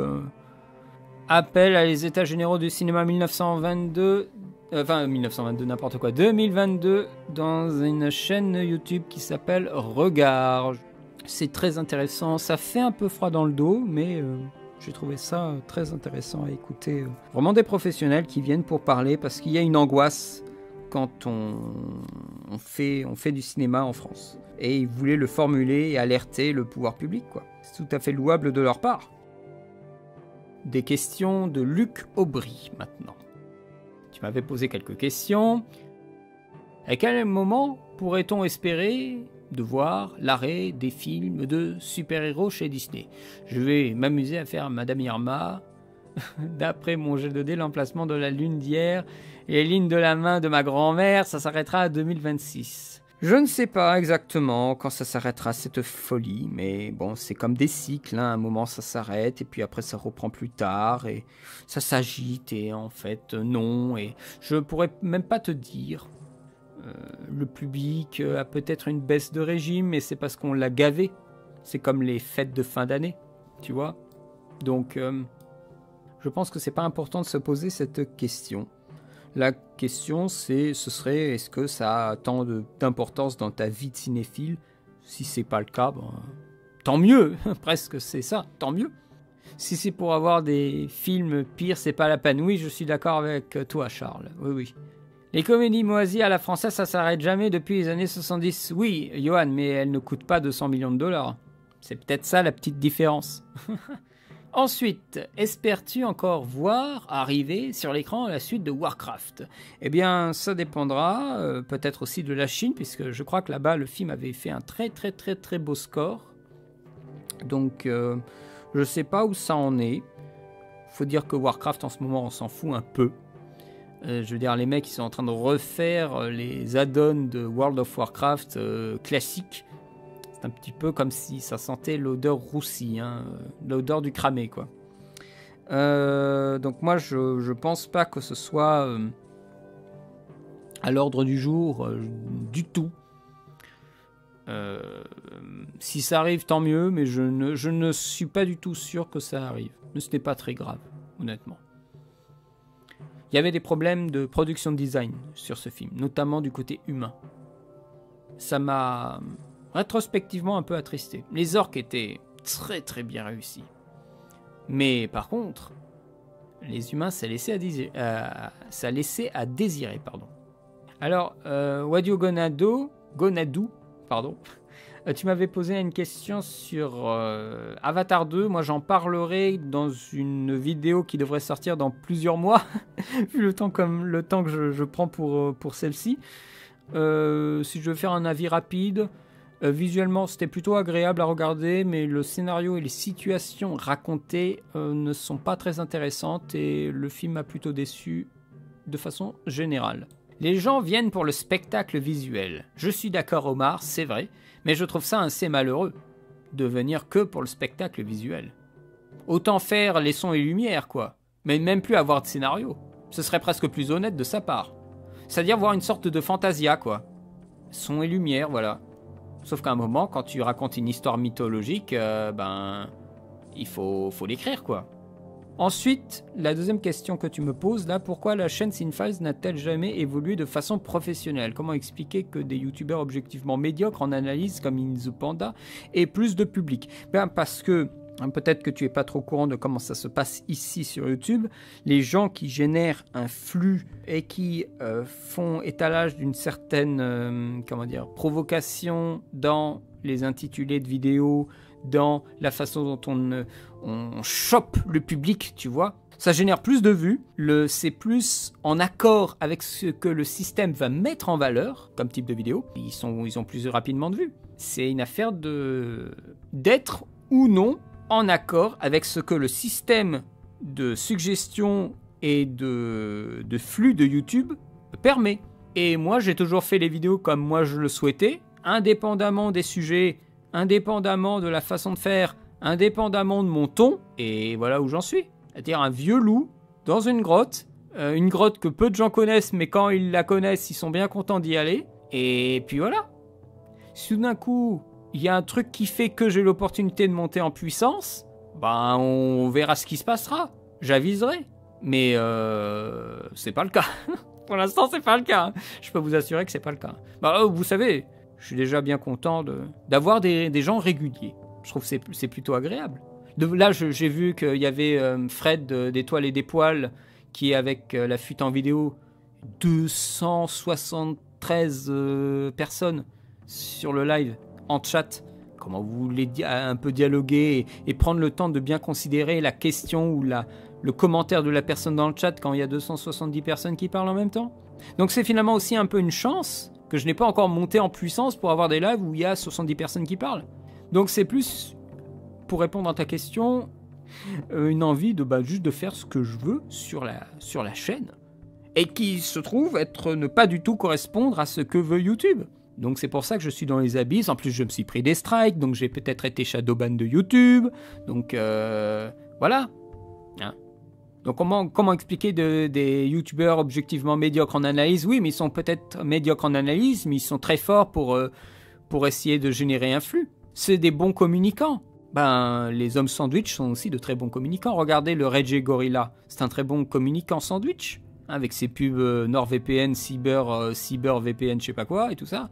Appel à les états généraux du cinéma 1922, 2022, dans une chaîne YouTube qui s'appelle Regard. C'est très intéressant, ça fait un peu froid dans le dos, mais j'ai trouvé ça très intéressant à écouter. Vraiment des professionnels qui viennent pour parler, parce qu'il y a une angoisse quand on fait du cinéma en France. Et ils voulaient le formuler et alerter le pouvoir public, quoi. C'est tout à fait louable de leur part. Des questions de Luc Aubry, maintenant. Tu m'avais posé quelques questions. À quel moment pourrait-on espérer de voir l'arrêt des films de super-héros chez Disney? Je vais m'amuser à faire Madame Irma. D'après mon jet de dés, l'emplacement de la lune d'hier et les lignes de la main de ma grand-mère, ça s'arrêtera à 2026. Je ne sais pas exactement quand ça s'arrêtera, cette folie, mais bon, c'est comme des cycles, hein. À un moment ça s'arrête, et puis après ça reprend plus tard, et ça s'agite, et en fait non, et je pourrais même pas te dire. Le public a peut-être une baisse de régime, mais c'est parce qu'on l'a gavé. C'est comme les fêtes de fin d'année, tu vois. Donc, je pense que c'est pas important de se poser cette question. La question, ce serait, est-ce que ça a tant d'importance dans ta vie de cinéphile? Si c'est pas le cas, ben, tant mieux. Presque c'est ça, tant mieux. Si c'est pour avoir des films pires, c'est pas la peine. Oui, je suis d'accord avec toi, Charles. Oui. Les comédies moisies à la française, ça s'arrête jamais depuis les années 70. Oui, Johan, mais elles ne coûtent pas 200 millions de dollars. C'est peut-être ça la petite différence. Ensuite, espères-tu encore voir arriver sur l'écran la suite de Warcraft? Eh bien, ça dépendra, peut-être aussi de la Chine, puisque je crois que là-bas, le film avait fait un très très très très beau score. Donc, je sais pas où ça en est. Faut dire que Warcraft en ce moment on s'en fout un peu. Je veux dire, les mecs ils sont en train de refaire les add-ons de World of Warcraft classiques. C'est un petit peu comme si ça sentait l'odeur roussie, hein, l'odeur du cramé, quoi. Donc moi je pense pas que ce soit à l'ordre du jour du tout. Si ça arrive tant mieux, mais je ne suis pas du tout sûr que ça arrive. Mais ce n'est pas très grave, honnêtement. Il y avait des problèmes de production design sur ce film, notamment du côté humain. Ça m'a rétrospectivement un peu attristé. Les orques étaient très très bien réussis. Mais par contre, les humains, ça laissait à désirer. Pardon. Alors, Wadio Gonadou, pardon. Tu m'avais posé une question sur Avatar 2. Moi, j'en parlerai dans une vidéo qui devrait sortir dans plusieurs mois, vu le temps que je prends pour celle-ci. Si je veux faire un avis rapide, visuellement, c'était plutôt agréable à regarder, mais le scénario et les situations racontées ne sont pas très intéressantes et le film m'a plutôt déçu de façon générale. Les gens viennent pour le spectacle visuel. Je suis d'accord, Omar, c'est vrai, mais je trouve ça assez malheureux de venir que pour le spectacle visuel. Autant faire les sons et lumières, quoi, mais même plus avoir de scénario. Ce serait presque plus honnête de sa part. C'est-à-dire voir une sorte de fantasia, quoi. Son et lumière, voilà. Sauf qu'à un moment, quand tu racontes une histoire mythologique, il faut l'écrire, quoi. Ensuite, la deuxième question que tu me poses là, pourquoi la chaîne Cinefiles n'a-t-elle jamais évolué de façon professionnelle? Comment expliquer que des youtubeurs objectivement médiocres en analyse comme InThePanda aient plus de public? Parce que, peut-être que tu n'es pas trop au courant de comment ça se passe ici sur YouTube, les gens qui génèrent un flux et qui font étalage d'une certaine provocation dans les intitulés de vidéos, dans la façon dont on chope le public, tu vois. Ça génère plus de vues, c'est plus en accord avec ce que le système va mettre en valeur comme type de vidéo. Ils ont plus rapidement de vues. C'est une affaire d'être ou non en accord avec ce que le système de suggestion et de flux de YouTube permet. Et moi, j'ai toujours fait les vidéos comme moi je le souhaitais, indépendamment des sujets, indépendamment de la façon de faire, indépendamment de mon ton, et voilà où j'en suis. C'est-à-dire un vieux loup dans une grotte que peu de gens connaissent, mais quand ils la connaissent, ils sont bien contents d'y aller, et puis voilà. Si tout d'un coup, il y a un truc qui fait que j'ai l'opportunité de monter en puissance, on verra ce qui se passera. J'aviserai. Mais c'est pas le cas. Pour l'instant, c'est pas le cas. Je peux vous assurer que c'est pas le cas. Vous savez, je suis déjà bien content d'avoir des gens réguliers. Je trouve que c'est plutôt agréable. Là, j'ai vu qu'il y avait Fred d'Étoiles et des Poils qui, avec la fuite en vidéo, 273 personnes sur le live, en chat. Comment vous voulez un peu dialoguer et prendre le temps de bien considérer la question ou le commentaire de la personne dans le chat quand il y a 270 personnes qui parlent en même temps. Donc c'est finalement aussi un peu une chance que je n'ai pas encore monté en puissance pour avoir des lives où il y a 70 personnes qui parlent. Donc c'est plus, pour répondre à ta question, une envie de juste de faire ce que je veux sur la chaîne. Et qui se trouve ne pas du tout correspondre à ce que veut YouTube. Donc c'est pour ça que je suis dans les abysses. En plus, je me suis pris des strikes, donc j'ai peut-être été shadowban de YouTube. Donc voilà. Hein. Donc comment expliquer des youtubeurs objectivement médiocres en analyse? Oui, mais ils sont peut-être médiocres en analyse, mais ils sont très forts pour essayer de générer un flux. C'est des bons communicants. Les hommes sandwich sont aussi de très bons communicants. Regardez le Reggie Gorilla, c'est un très bon communicant sandwich, hein, avec ses pubs NordVPN, CyberVPN, je sais pas quoi, et tout ça.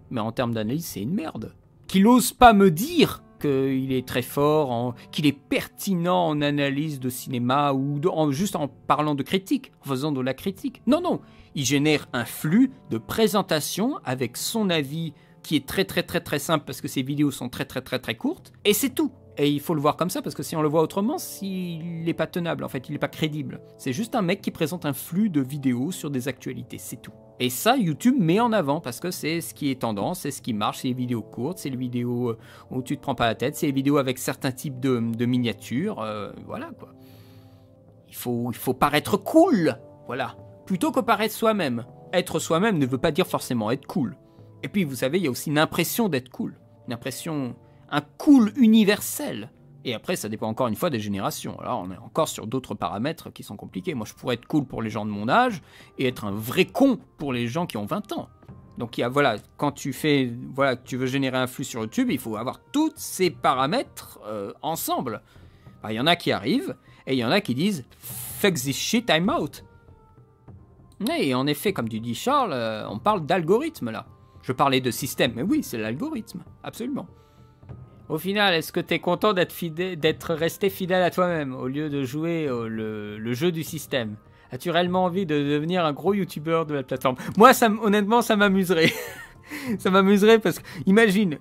Mais en termes d'analyse, c'est une merde. Qu'il ose pas me dire qu'il est très fort, qu'il est pertinent en analyse de cinéma ou juste en parlant de critique, en faisant de la critique. Non, il génère un flux de présentation avec son avis qui est très très très très simple parce que ses vidéos sont très très très très courtes, et c'est tout. Et il faut le voir comme ça parce que si on le voit autrement, il n'est pas tenable, en fait, il n'est pas crédible. C'est juste un mec qui présente un flux de vidéos sur des actualités, c'est tout. Et ça, YouTube met en avant parce que c'est ce qui est tendance, c'est ce qui marche, c'est les vidéos courtes, c'est les vidéos où tu te prends pas la tête, c'est les vidéos avec certains types de miniatures, voilà quoi. il faut paraître cool, voilà, plutôt que paraître soi-même. Être soi-même ne veut pas dire forcément être cool. Et puis, vous savez, il y a aussi une impression d'être cool. Un cool universel. Et après, ça dépend encore une fois des générations. Alors, on est encore sur d'autres paramètres qui sont compliqués. Moi, je pourrais être cool pour les gens de mon âge et être un vrai con pour les gens qui ont 20 ans. Donc, voilà, quand tu veux générer un flux sur YouTube, il faut avoir tous ces paramètres ensemble. Il y en a qui arrivent et il y en a qui disent « Fuck this shit, I'm out ». Et en effet, comme tu dis, Charles, on parle d'algorithme là. Je parlais de système, mais oui, c'est l'algorithme, absolument. Au final, est-ce que tu es content d'être resté fidèle à toi-même au lieu de jouer le jeu du système? As-tu réellement envie de devenir un gros youtubeur de la plateforme? Moi, honnêtement, ça m'amuserait. Ça m'amuserait parce que, imaginez,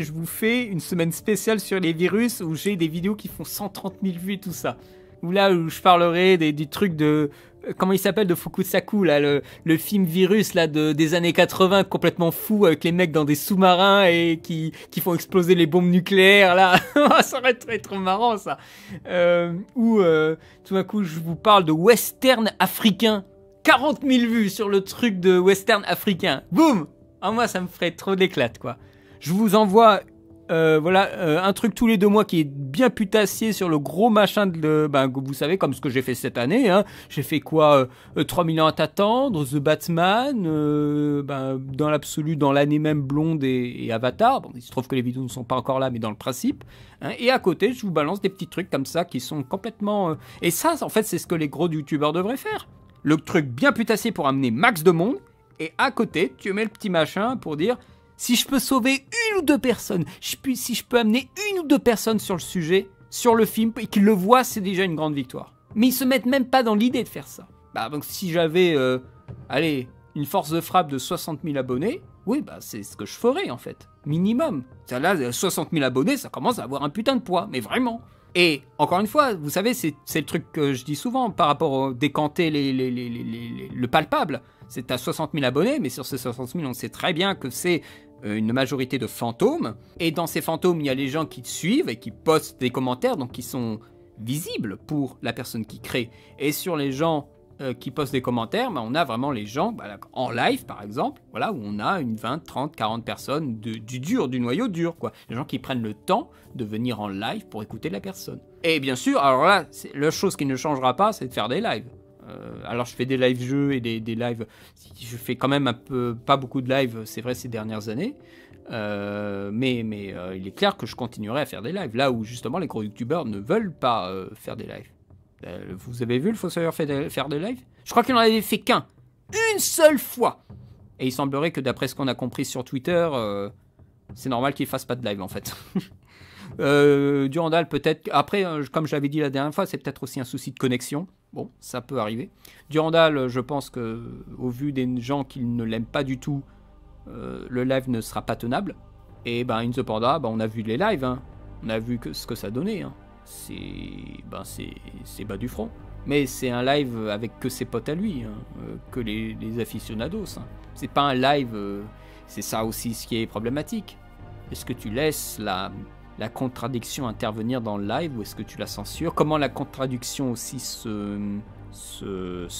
je vous fais une semaine spéciale sur les virus où j'ai des vidéos qui font 130 000 vues et tout ça. Où je parlerai du truc de... Comment il s'appelle, de Fukusaku, là, le film Virus là, des années 80, complètement fou, avec les mecs dans des sous-marins et qui font exploser les bombes nucléaires, là. Ça aurait été trop marrant, ça. Tout d'un coup, je vous parle de western africain. 40 000 vues sur le truc de western africain. Boum! Moi, ça me ferait trop d'éclate, quoi. Je vous envoie... un truc tous les 2 mois qui est bien putassier sur le gros machin vous savez, comme ce que j'ai fait cette année, hein. J'ai fait quoi, 3000 ans à t'attendre, The Batman, dans l'absolu, dans l'année même, Blonde et Avatar. Bon, il se trouve que les vidéos ne sont pas encore là, mais dans le principe. Hein. Et à côté, je vous balance des petits trucs comme ça qui sont complètement... Et ça, en fait, c'est ce que les gros youtubeurs devraient faire. Le truc bien putassier pour amener max de monde. Et à côté, tu mets le petit machin pour dire... Si je peux sauver 1 ou 2 personnes, si je peux amener 1 ou 2 personnes sur le sujet, sur le film, et qu'ils le voient, c'est déjà une grande victoire. Mais ils se mettent même pas dans l'idée de faire ça. Donc si j'avais, une force de frappe de 60 000 abonnés, oui, c'est ce que je ferais en fait. Minimum. Là, 60 000 abonnés, ça commence à avoir un putain de poids, mais vraiment. Et encore une fois, vous savez, c'est le truc que je dis souvent par rapport au décanter le palpable. C'est à 60 000 abonnés, mais sur ces 60 000, on sait très bien que c'est une majorité de fantômes. Et dans ces fantômes, il y a les gens qui te suivent et qui postent des commentaires, donc qui sont visibles pour la personne qui crée. Et sur les gens qui postent des commentaires, on a vraiment les gens, en live par exemple, voilà, où on a une 20, 30, 40 personnes du noyau dur, quoi. Les gens qui prennent le temps de venir en live pour écouter la personne. Et bien sûr, alors là, la chose qui ne changera pas, c'est de faire des lives. Alors je fais des live jeux et des lives, je fais quand même pas beaucoup de lives, c'est vrai, ces dernières années, mais il est clair que je continuerai à faire des lives, là où justement les gros youtubeurs ne veulent pas faire des lives. Vous avez vu le Fossoyeur faire des lives? Je crois qu'il n'en avait fait qu'un, une seule fois. Et il semblerait que d'après ce qu'on a compris sur Twitter, c'est normal qu'il fasse pas de live en fait. Durandal peut-être, après comme je l'avais dit la dernière fois, c'est peut-être aussi un souci de connexion. Bon, ça peut arriver. Durandal, je pense que au vu des gens qui ne l'aiment pas du tout, le live ne sera pas tenable. Et In the Panda, on a vu les lives, hein. On a vu ce que ça donnait, hein. C'est bas du front. Mais c'est un live avec que ses potes à lui, hein, que les aficionados. Hein. C'est pas un live, c'est ça aussi ce qui est problématique. Est-ce que tu laisses la contradiction intervenir dans le live ou est-ce que tu la censures? Comment la contradiction aussi se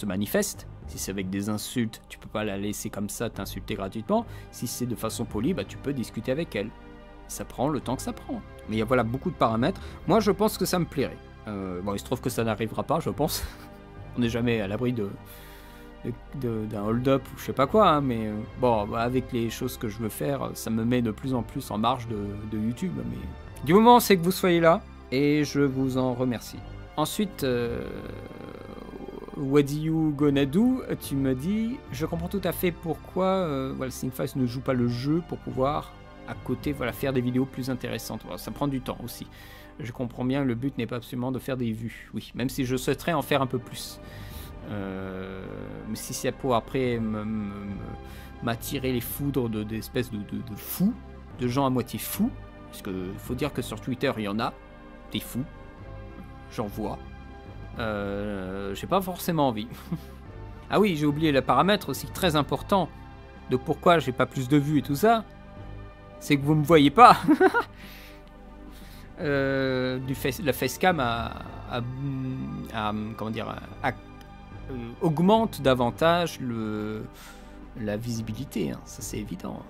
manifeste? Si c'est avec des insultes, tu peux pas la laisser comme ça t'insulter gratuitement. Si c'est de façon polie, tu peux discuter avec elle. Ça prend le temps que ça prend. Mais il y a voilà beaucoup de paramètres. Moi, je pense que ça me plairait. Il se trouve que ça n'arrivera pas, je pense. On n'est jamais à l'abri d'un hold-up ou je sais pas quoi, hein, mais avec les choses que je veux faire, ça me met de plus en plus en marge de YouTube. Mais du moment, c'est que vous soyez là, et je vous en remercie. Ensuite, what do you gonna do? Tu me dis, je comprends tout à fait pourquoi Thinkfast ne joue pas le jeu pour pouvoir, à côté, faire des vidéos plus intéressantes. Ça prend du temps aussi. Je comprends bien que le but n'est pas absolument de faire des vues, oui, même si je souhaiterais en faire un peu plus. Mais si c'est pour après m'attirer les foudres d'espèces de fous, de gens à moitié fous, parce qu'il faut dire que sur Twitter il y en a des fous, j'en vois, j'ai pas forcément envie. Ah oui, j'ai oublié le paramètre aussi très important de pourquoi j'ai pas plus de vues et tout ça, c'est que vous me voyez pas. la facecam comment dire, augmente davantage la visibilité, hein, ça c'est évident.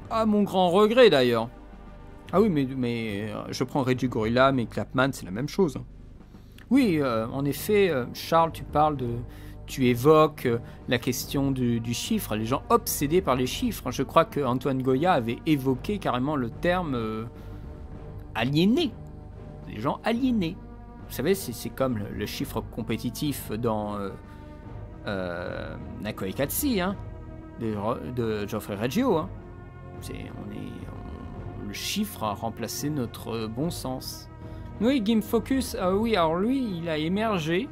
À mon grand regret d'ailleurs. Ah oui, mais je prends Reggie Gorilla, mais Clapman, c'est la même chose. Oui, en effet, Charles, tu évoques la question du chiffre, les gens obsédés par les chiffres. Je crois que Antoine Goya avait évoqué carrément le terme aliéné. Les gens aliénés. Vous savez, c'est comme le chiffre compétitif dans Nakoi Katsi, hein, de Geoffrey Reggio. Hein. Le chiffre a remplacé notre bon sens. Oui, Game Focus, oui, alors lui, il a émergé.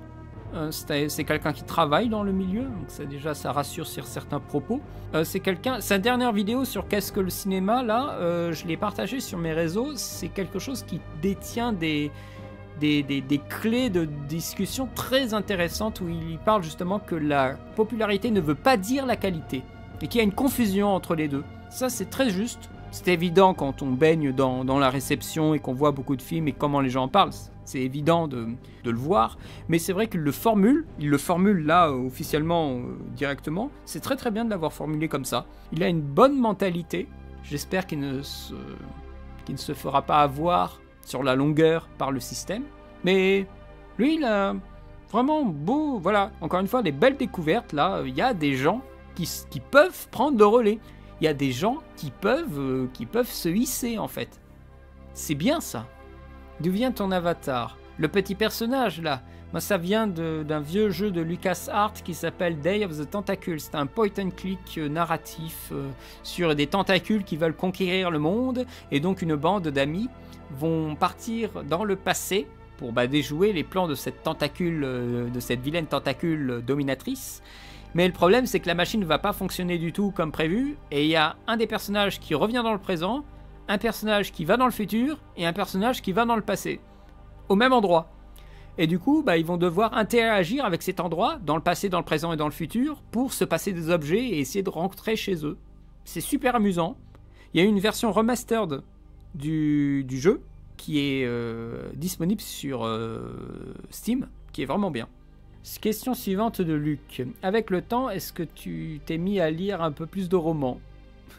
C'est quelqu'un qui travaille dans le milieu, donc ça rassure sur certains propos. Sa dernière vidéo sur qu'est-ce que le cinéma, là, je l'ai partagé sur mes réseaux. C'est quelque chose qui détient des clés de discussion très intéressantes où il parle justement que la popularité ne veut pas dire la qualité et qu'il y a une confusion entre les deux. Ça, c'est très juste. C'est évident quand on baigne dans la réception et qu'on voit beaucoup de films et comment les gens en parlent. C'est évident de le voir. Mais c'est vrai qu'il le formule. Il le formule là officiellement, directement. C'est très très bien de l'avoir formulé comme ça. Il a une bonne mentalité. J'espère qu'il ne se fera pas avoir sur la longueur par le système. Mais lui, il a vraiment beau... Voilà, encore une fois, des belles découvertes. Là, il y a des gens qui peuvent prendre le relais. Il y a des gens qui peuvent se hisser, en fait. C'est bien, ça. D'où vient ton avatar? Le petit personnage, là. Moi, ça vient d'un vieux jeu de LucasArts qui s'appelle Day of the Tentacle. C'est un point and click narratif sur des tentacules qui veulent conquérir le monde. Et donc, une bande d'amis vont partir dans le passé pour déjouer les plans de cette vilaine tentacule dominatrice. Mais le problème, c'est que la machine ne va pas fonctionner du tout comme prévu, et il y a un des personnages qui revient dans le présent, un personnage qui va dans le futur, et un personnage qui va dans le passé, au même endroit. Et du coup, ils vont devoir interagir avec cet endroit, dans le passé, dans le présent et dans le futur, pour se passer des objets et essayer de rentrer chez eux. C'est super amusant. Il y a une version remastered du jeu, qui est disponible sur Steam, qui est vraiment bien. Question suivante de Luc. Avec le temps, est-ce que tu t'es mis à lire un peu plus de romans?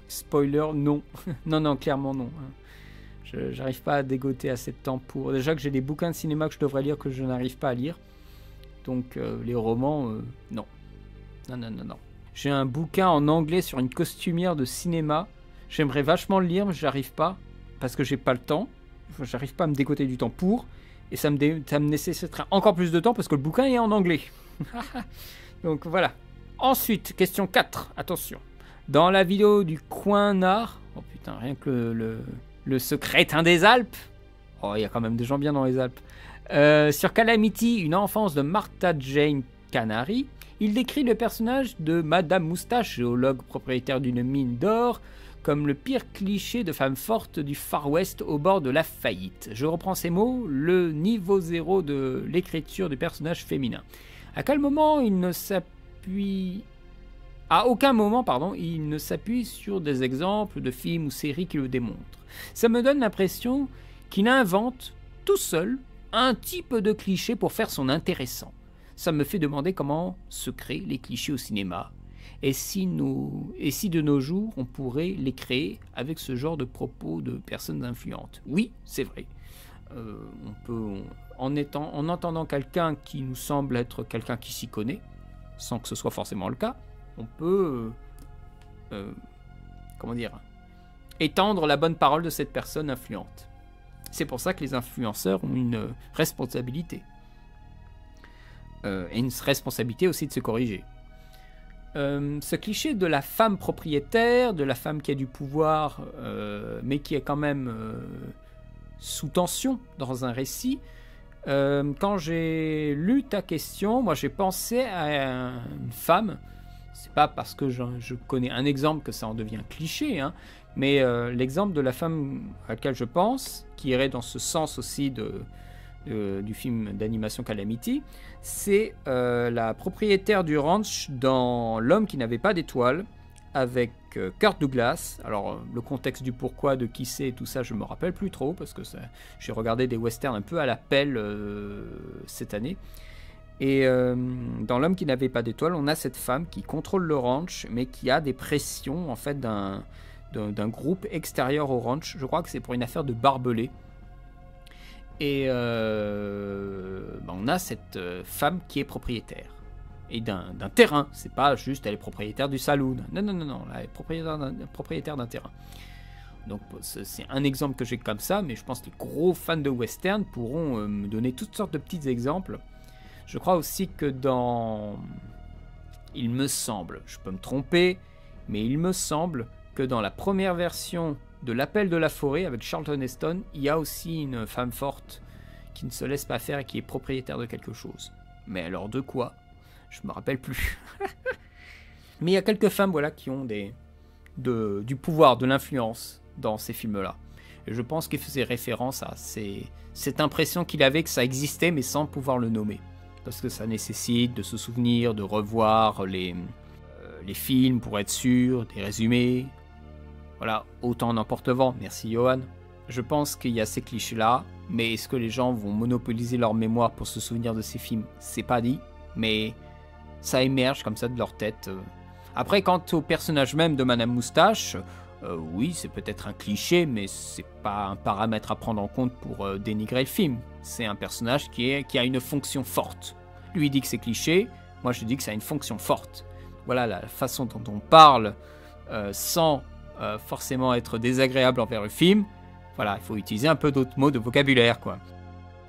Spoiler, non. non, clairement non. J'arrive pas à dégoter assez de temps pour... Déjà que j'ai des bouquins de cinéma que je devrais lire que je n'arrive pas à lire. Donc les romans, non. Non. J'ai un bouquin en anglais sur une costumière de cinéma. J'aimerais vachement le lire, mais j'arrive pas. Parce que j'ai pas le temps. J'arrive pas à me dégoter du temps pour... Et ça me nécessitera encore plus de temps parce que le bouquin est en anglais. Donc voilà. Ensuite, question 4. Attention. Dans la vidéo du coin nord... Oh putain, rien que le secrétin des Alpes. Oh, il y a quand même des gens bien dans les Alpes. Sur Calamity, une enfance de Martha Jane Canary, il décrit le personnage de Madame Moustache, géologue propriétaire d'une mine d'or, comme le pire cliché de femme forte du Far West au bord de la faillite. Je reprends ces mots, le niveau zéro de l'écriture du personnage féminin. À aucun moment, il ne s'appuie sur des exemples de films ou séries qui le démontrent. Ça me donne l'impression qu'il invente tout seul un type de cliché pour faire son intéressant. Ça me fait demander comment se créent les clichés au cinéma. Et si de nos jours, on pourrait les créer avec ce genre de propos de personnes influentes? Oui, c'est vrai. On peut, en entendant quelqu'un qui nous semble être quelqu'un qui s'y connaît, sans que ce soit forcément le cas, on peut, étendre la bonne parole de cette personne influente. C'est pour ça que les influenceurs ont une responsabilité. Et une responsabilité aussi de se corriger. Ce cliché de la femme propriétaire, de la femme qui a du pouvoir, mais qui est quand même sous tension dans un récit, quand j'ai lu ta question, moi j'ai pensé à une femme. C'est pas parce que je connais un exemple que ça en devient cliché, hein, mais l'exemple de la femme à laquelle je pense, qui irait dans ce sens aussi du film d'animation Calamity, c'est la propriétaire du ranch dans L'homme qui n'avait pas d'étoiles, avec Kirk Douglas. Alors le contexte du pourquoi, de qui c'est et tout ça, je me rappelle plus trop parce que j'ai regardé des westerns un peu à la pelle cette année. Et dans L'homme qui n'avait pas d'étoile, on a cette femme qui contrôle le ranch, mais qui a des pressions en fait d'un groupe extérieur au ranch. Je crois que c'est pour une affaire de barbelés. Et on a cette femme qui est propriétaire. Et d'un terrain. C'est pas juste elle est propriétaire du saloon. Non. Elle est propriétaire d'un terrain. Donc c'est un exemple que j'ai comme ça, mais je pense que les gros fans de western pourront me donner toutes sortes de petits exemples. Je crois aussi que il me semble, je peux me tromper, mais il me semble que dans la première version de L'Appel de la forêt avec Charlton Heston, il y a aussi une femme forte qui ne se laisse pas faire et qui est propriétaire de quelque chose. Mais alors de quoi? Je me rappelle plus. Mais il y a quelques femmes voilà, qui ont du pouvoir, de l'influence dans ces films-là. Et je pense qu'il faisait référence à cette impression qu'il avait que ça existait mais sans pouvoir le nommer. Parce que ça nécessite de se souvenir, de revoir les films pour être sûr, des résumés. Voilà, autant n'emporte vent. Merci Johan. Je pense qu'il y a ces clichés-là, mais est-ce que les gens vont monopoliser leur mémoire pour se souvenir de ces films? C'est pas dit, mais ça émerge comme ça de leur tête. Après, quant au personnage même de Madame Moustache, oui, c'est peut-être un cliché, mais c'est pas un paramètre à prendre en compte pour dénigrer le film. C'est un personnage qui a une fonction forte. Lui il dit que c'est cliché, moi je dis que ça a une fonction forte. Voilà la façon dont on parle sans forcément être désagréable envers le film. Voilà, il faut utiliser un peu d'autres mots de vocabulaire, quoi.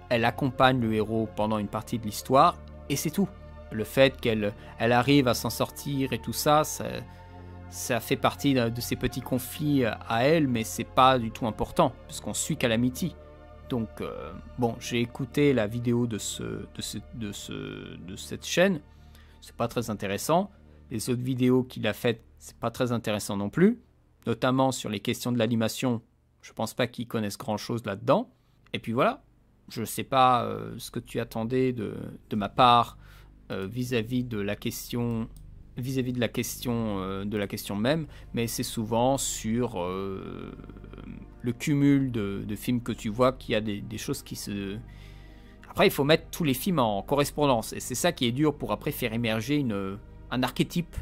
Elle accompagne le héros pendant une partie de l'histoire, et c'est tout. Le fait qu'elle arrive à s'en sortir et tout ça, ça fait partie de ces petits conflits à elle, mais c'est pas du tout important, puisqu'on suit Calamity. Donc, bon, j'ai écouté la vidéo de cette chaîne, c'est pas très intéressant. Les autres vidéos qu'il a faites, c'est pas très intéressant non plus, notamment sur les questions de l'animation. Je pense pas qu'ils connaissent grand-chose là-dedans. Et puis voilà, je sais pas ce que tu attendais de ma part vis-à-vis de la question même, mais c'est souvent sur le cumul de films que tu vois qu'il y a des choses qui se... Après, il faut mettre tous les films en correspondance, et c'est ça qui est dur pour après faire émerger un archétype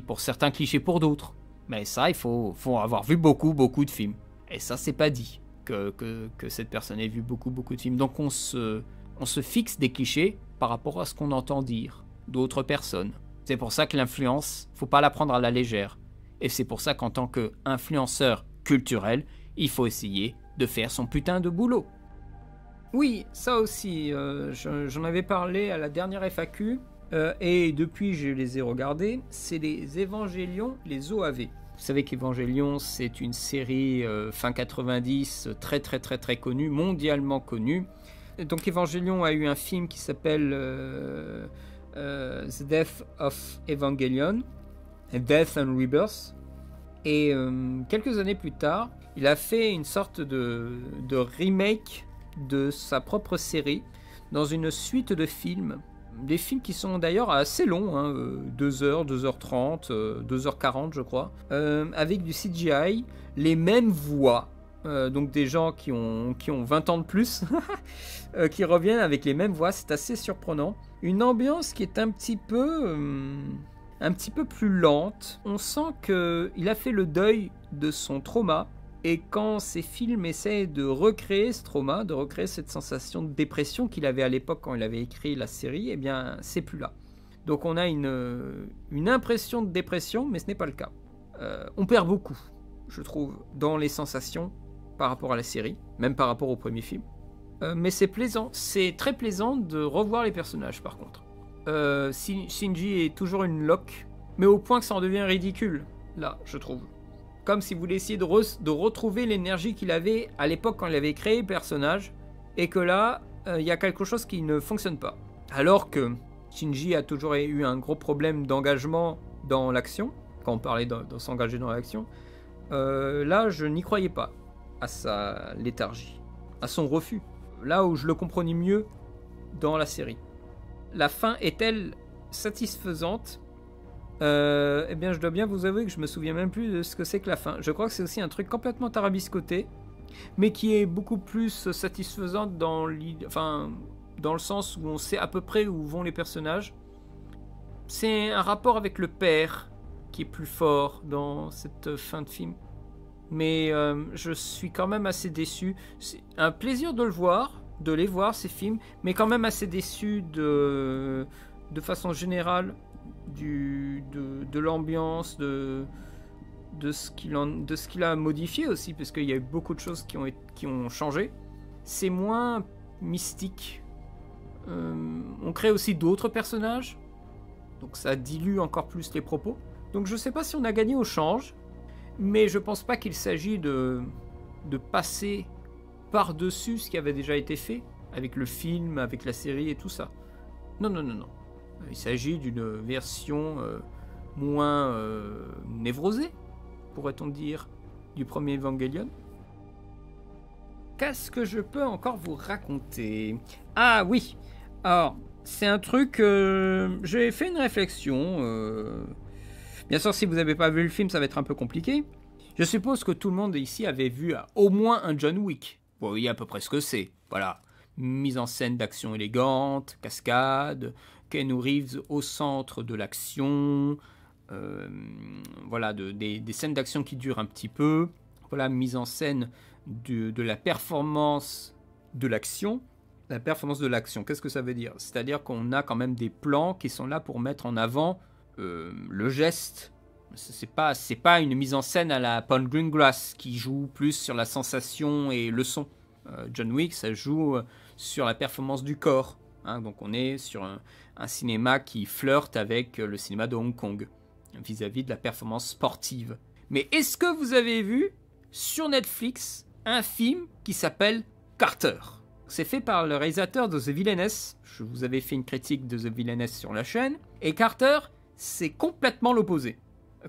pour certains, clichés pour d'autres. Mais ça, il faut avoir vu beaucoup de films, et ça, c'est pas dit que cette personne ait vu beaucoup de films. Donc on se fixe des clichés par rapport à ce qu'on entend dire d'autres personnes. C'est pour ça que l'influence, faut pas la prendre à la légère. Et c'est pour ça qu'en tant qu'influenceur culturel, il faut essayer de faire son putain de boulot. Oui, ça aussi, j'en avais parlé à la dernière FAQ, et depuis je les ai regardés, c'est les Évangélions, les OAV. Vous savez qu'Évangélion, c'est une série fin 90, très connue, mondialement connue. Et donc Évangélion a eu un film qui s'appelle The Death of Evangelion, Death and Rebirth. Et quelques années plus tard, il a fait une sorte de remake de sa propre série dans une suite de films. Des films qui sont d'ailleurs assez longs, hein, 2h, 2h30, 2h40 je crois, avec du CGI, les mêmes voix, donc des gens qui ont 20 ans de plus, qui reviennent avec les mêmes voix, c'est assez surprenant. Une ambiance qui est un petit peu plus lente. On sent qu'il a fait le deuil de son trauma, et quand ces films essaient de recréer ce trauma, de recréer cette sensation de dépression qu'il avait à l'époque quand il avait écrit la série, eh bien c'est plus là. Donc on a une impression de dépression, mais ce n'est pas le cas. On perd beaucoup, je trouve, dans les sensations par rapport à la série, même par rapport au premier film. Mais c'est plaisant, c'est très plaisant de revoir les personnages par contre. Shinji est toujours une loque, mais au point que ça en devient ridicule, là, je trouve. Comme si vous voulez essayer de retrouver l'énergie qu'il avait à l'époque quand il avait créé le personnage, et que là, il y a quelque chose qui ne fonctionne pas. Alors que Shinji a toujours eu un gros problème d'engagement dans l'action, quand on parlait de s'engager dans l'action, là, je n'y croyais pas à sa léthargie, à son refus. Là où je le comprenais mieux dans la série. La fin est-elle satisfaisante? Eh bien, je dois bien vous avouer que je me souviens même plus de ce que c'est que la fin. Je crois que c'est aussi un truc complètement tarabiscoté, mais qui est beaucoup plus satisfaisant dans le sens où on sait à peu près où vont les personnages. C'est un rapport avec le père qui est plus fort dans cette fin de film. Mais je suis quand même assez déçu. C'est un plaisir de le voir, de les voir ces films, mais quand même assez déçu de façon générale de l'ambiance, de ce qu'il a modifié aussi, parce qu'il y a eu beaucoup de choses qui ont changé. C'est moins mystique. On crée aussi d'autres personnages, donc ça dilue encore plus les propos. Donc je sais pas si on a gagné au change, mais je pense pas qu'il s'agit de passer par-dessus ce qui avait déjà été fait, avec le film, avec la série et tout ça. Non. Il s'agit d'une version moins névrosée, pourrait-on dire, du premier Evangelion. Qu'est-ce que je peux encore vous raconter? Ah oui, alors, c'est un truc... j'ai fait une réflexion. Bien sûr, si vous n'avez pas vu le film, ça va être un peu compliqué. Je suppose que tout le monde ici avait vu au moins un John Wick. Vous voyez à peu près ce que c'est. Voilà. Mise en scène d'action élégante, cascade, Keanu Reeves au centre de l'action. Voilà, des scènes d'action qui durent un petit peu. Voilà, mise en scène de la performance de l'action. La performance de l'action, qu'est-ce que ça veut dire? C'est-à-dire qu'on a quand même des plans qui sont là pour mettre en avant le geste. C'est pas une mise en scène à la Paul Greengrass qui joue plus sur la sensation et le son. John Wick, ça joue sur la performance du corps. Hein, donc on est sur un cinéma qui flirte avec le cinéma de Hong Kong vis-à-vis de la performance sportive. Mais est-ce que vous avez vu sur Netflix un film qui s'appelle Carter? C'est fait par le réalisateur de The Villainess. Je vous avais fait une critique de The Villainess sur la chaîne. Et Carter, c'est complètement l'opposé.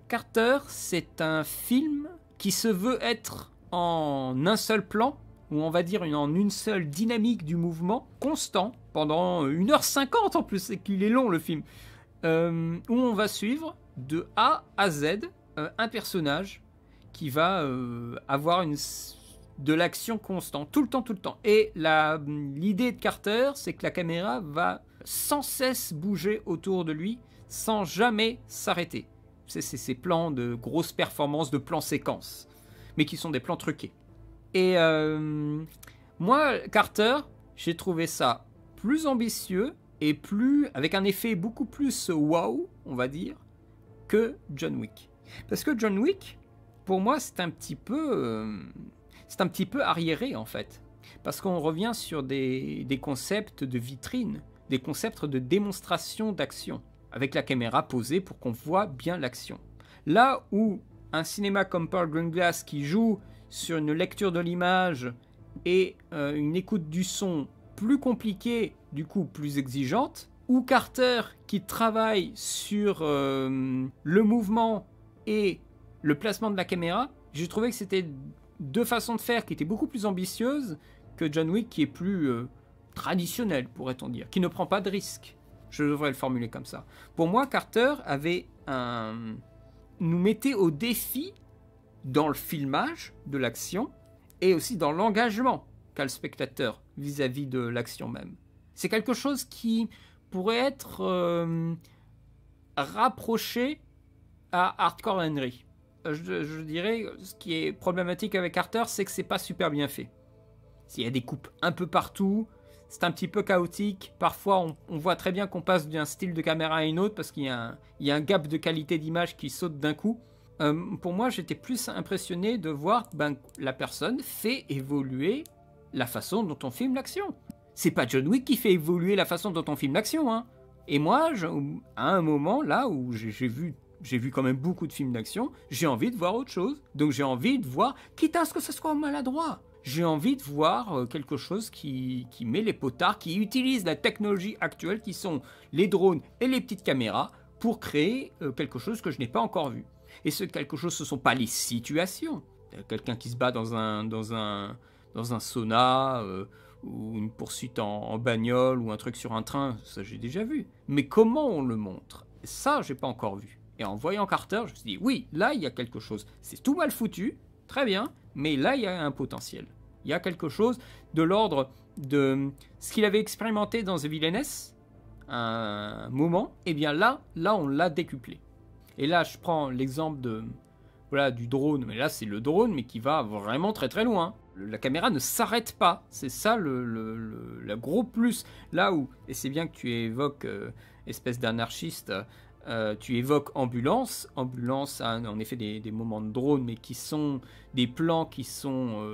Carter, c'est un film qui se veut être en un seul plan, ou on va dire en une seule dynamique du mouvement, constant, pendant 1h50 en plus, c'est qu'il est long le film, où on va suivre de A à Z un personnage qui va avoir de l'action constante, tout le temps. Et l'idée de Carter, c'est que la caméra va sans cesse bouger autour de lui, sans jamais s'arrêter. C'est ces plans de grosses performances, de plans séquences, mais qui sont des plans truqués. Et moi, Carter, j'ai trouvé ça plus ambitieux et avec un effet beaucoup plus wow, on va dire, que John Wick. Parce que John Wick, pour moi, c'est un petit peu arriéré en fait, parce qu'on revient sur des concepts de vitrine, des concepts de démonstration d'action, avec la caméra posée pour qu'on voit bien l'action. Là où un cinéma comme Paul Greengrass qui joue sur une lecture de l'image et une écoute du son plus compliquée, du coup plus exigeante, ou Carter qui travaille sur le mouvement et le placement de la caméra, j'ai trouvé que c'était deux façons de faire qui étaient beaucoup plus ambitieuses que John Wick qui est plus traditionnel, pourrait-on dire, qui ne prend pas de risques. Je devrais le formuler comme ça. Pour moi, Carter nous mettait au défi dans le filmage de l'action et aussi dans l'engagement qu'a le spectateur vis-à-vis de l'action même. C'est quelque chose qui pourrait être rapproché à Hardcore Henry. Je dirais, ce qui est problématique avec Carter, c'est que c'est pas super bien fait. Il y a des coupes un peu partout, c'est un petit peu chaotique. Parfois, on voit très bien qu'on passe d'un style de caméra à une autre parce qu'il y a un gap de qualité d'image qui saute d'un coup. Pour moi, j'étais plus impressionné de voir que la personne fait évoluer la façon dont on filme l'action. C'est pas John Wick qui fait évoluer la façon dont on filme l'action, hein. Et moi, à un moment là où j'ai vu quand même beaucoup de films d'action, j'ai envie de voir autre chose. Donc j'ai envie de voir, quitte à ce que ce soit maladroit, j'ai envie de voir quelque chose qui met les potards, qui utilise la technologie actuelle qui sont les drones et les petites caméras pour créer quelque chose que je n'ai pas encore vu. Et ce quelque chose, ce ne sont pas les situations. Quelqu'un qui se bat dans un sauna ou une poursuite en bagnole ou un truc sur un train, ça j'ai déjà vu. Mais comment on le montre? Ça, j'ai pas encore vu. Et en voyant Carter, je me suis dit, oui, là, il y a quelque chose. C'est tout mal foutu, très bien, mais là, il y a un potentiel. Il y a quelque chose de l'ordre de ce qu'il avait expérimenté dans The Villainess, un moment, et bien là, on l'a décuplé. Et là, je prends l'exemple du drone, mais là, c'est le drone, mais qui va vraiment très très loin. La caméra ne s'arrête pas, c'est ça le gros plus. Là où, et c'est bien que tu évoques espèce d'anarchiste, tu évoques Ambulance. Ambulance a en effet des moments de drone, mais qui sont des plans qui sont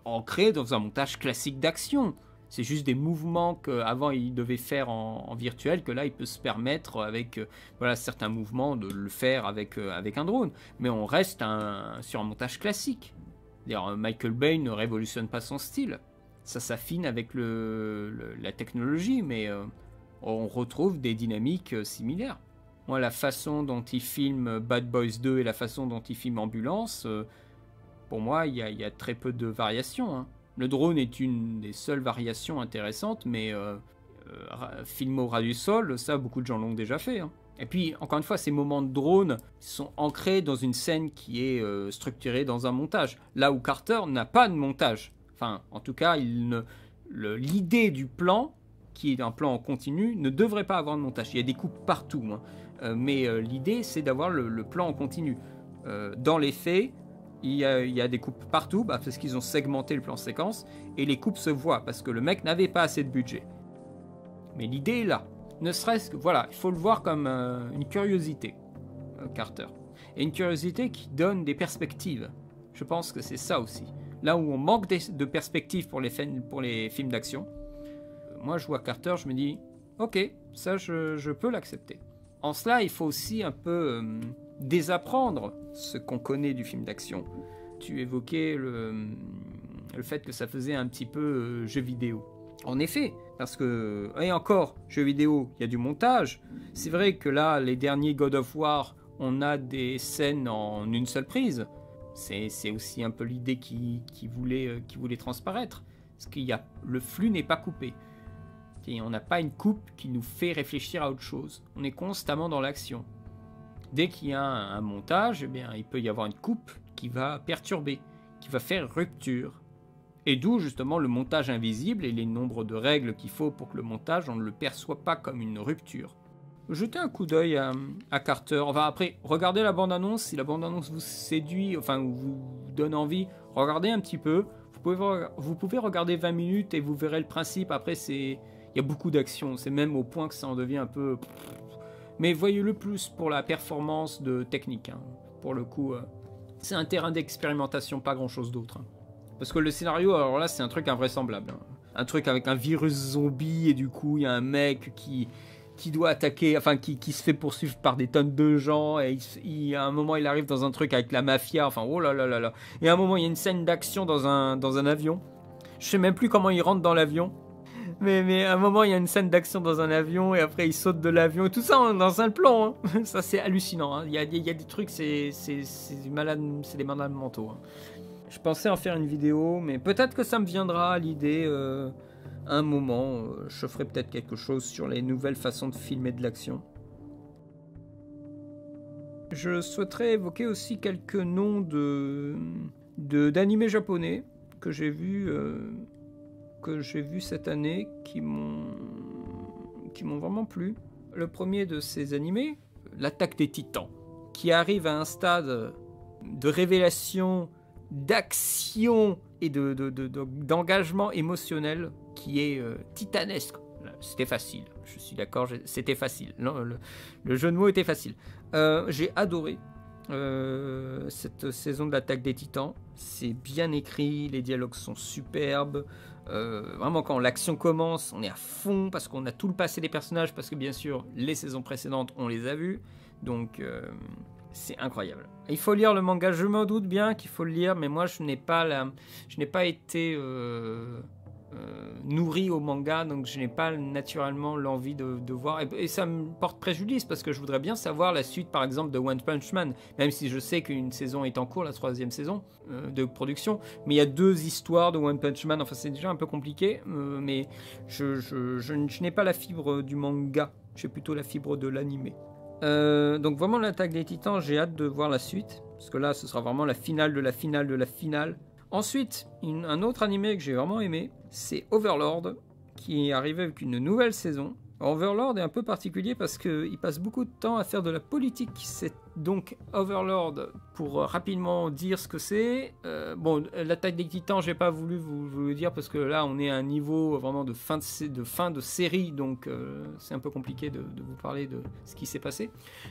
ancrés dans un montage classique d'action. C'est juste des mouvements qu'avant il devait faire en virtuel, que là il peut se permettre avec certains mouvements de le faire avec un drone. Mais on reste sur un montage classique. D'ailleurs, Michael Bay ne révolutionne pas son style. Ça s'affine avec la technologie, mais on retrouve des dynamiques similaires. Moi, la façon dont il filme Bad Boys 2 et la façon dont il filme Ambulance, pour moi, il y a très peu de variations, hein. Le drone est une des seules variations intéressantes, mais filmer au ras du sol, ça, beaucoup de gens l'ont déjà fait, hein. Et puis, encore une fois, ces moments de drone sont ancrés dans une scène qui est structurée dans un montage. Là où Carter n'a pas de montage. Enfin, en tout cas, l'idée du plan, qui est un plan en continu, ne devrait pas avoir de montage. Il y a des coupes partout, hein. Mais l'idée, c'est d'avoir le plan en continu. Dans les faits, il y a des coupes partout, parce qu'ils ont segmenté le plan séquence, et les coupes se voient, parce que le mec n'avait pas assez de budget. Mais l'idée est là. Ne serait-ce que, il faut le voir comme une curiosité, Carter. Et une curiosité qui donne des perspectives. Je pense que c'est ça aussi. Là où on manque de perspectives pour les films d'action, moi je vois Carter, je me dis, ok, ça je peux l'accepter. En cela, il faut aussi un peu désapprendre ce qu'on connaît du film d'action. Tu évoquais le fait que ça faisait un petit peu jeu vidéo. En effet, parce que, et encore, jeu vidéo, il y a du montage. C'est vrai que là, les derniers God of War, on a des scènes en une seule prise. C'est aussi un peu l'idée qui voulait transparaître. Parce que le flux n'est pas coupé. Et on n'a pas une coupe qui nous fait réfléchir à autre chose. On est constamment dans l'action. Dès qu'il y a un montage, eh bien, il peut y avoir une coupe qui va perturber, qui va faire rupture. Et d'où justement le montage invisible et les nombres de règles qu'il faut pour que le montage, on ne le perçoit pas comme une rupture. Jetez un coup d'œil à Carter. Enfin après, regardez la bande-annonce. Si la bande-annonce vous séduit, enfin vous donne envie, regardez un petit peu. Vous pouvez regarder 20 minutes et vous verrez le principe. Après, il y a beaucoup d'action. C'est même au point que ça en devient un peu... Mais voyez-le plus pour la performance technique, hein. Pour le coup, c'est un terrain d'expérimentation, pas grand-chose d'autre, hein. Parce que le scénario, alors là, c'est un truc invraisemblable, hein. Un truc avec un virus zombie, et du coup, il y a un mec qui doit attaquer, enfin, qui se fait poursuivre par des tonnes de gens, et à un moment, il arrive dans un truc avec la mafia, enfin, oh là là là là. Et à un moment, il y a une scène d'action dans un avion. Je sais même plus comment il rentre dans l'avion. Mais à un moment, il y a une scène d'action dans un avion, et après, il saute de l'avion, et tout ça dans un plan, hein. Ça, c'est hallucinant, hein. Il y a des trucs, c'est des malades mentaux, hein. Je pensais en faire une vidéo, mais peut-être que ça me viendra à l'idée un moment. Je ferai peut-être quelque chose sur les nouvelles façons de filmer de l'action. Je souhaiterais évoquer aussi quelques noms d'animés japonais que j'ai vus cette année qui m'ont vraiment plu. Le premier de ces animés, l'Attaque des Titans, qui arrive à un stade de révélation, d'action et d'engagement émotionnel qui est titanesque. C'était facile, je suis d'accord, c'était facile. Non, le jeu de mots était facile. J'ai adoré cette saison de l'Attaque des Titans. C'est bien écrit, les dialogues sont superbes. Vraiment, quand l'action commence, on est à fond parce qu'on a tout le passé des personnages, parce que bien sûr, les saisons précédentes, on les a vus. Donc, c'est incroyable. Il faut lire le manga, je me doute bien qu'il faut le lire, mais moi, je n'ai pas été nourri au manga, donc je n'ai pas naturellement l'envie de voir, et ça me porte préjudice parce que je voudrais bien savoir la suite, par exemple, de One Punch Man, même si je sais qu'une saison est en cours, la 3e saison de production, mais il y a 2 histoires de One Punch Man, enfin c'est déjà un peu compliqué, mais je n'ai pas la fibre du manga, j'ai plutôt la fibre de l'animé. Donc vraiment l'Attaque des Titans, j'ai hâte de voir la suite, parce que là ce sera vraiment la finale de la finale de la finale. Ensuite, un autre animé que j'ai vraiment aimé, c'est Overlord, qui est arrivé avec une nouvelle saison. Overlord est un peu particulier parce qu'il passe beaucoup de temps à faire de la politique. C'est donc Overlord, pour rapidement dire ce que c'est. Bon, l'Attaque des Titans, j'ai pas voulu vous le dire parce que là, on est à un niveau vraiment de fin de série, donc c'est un peu compliqué de vous parler de ce qui s'est passé.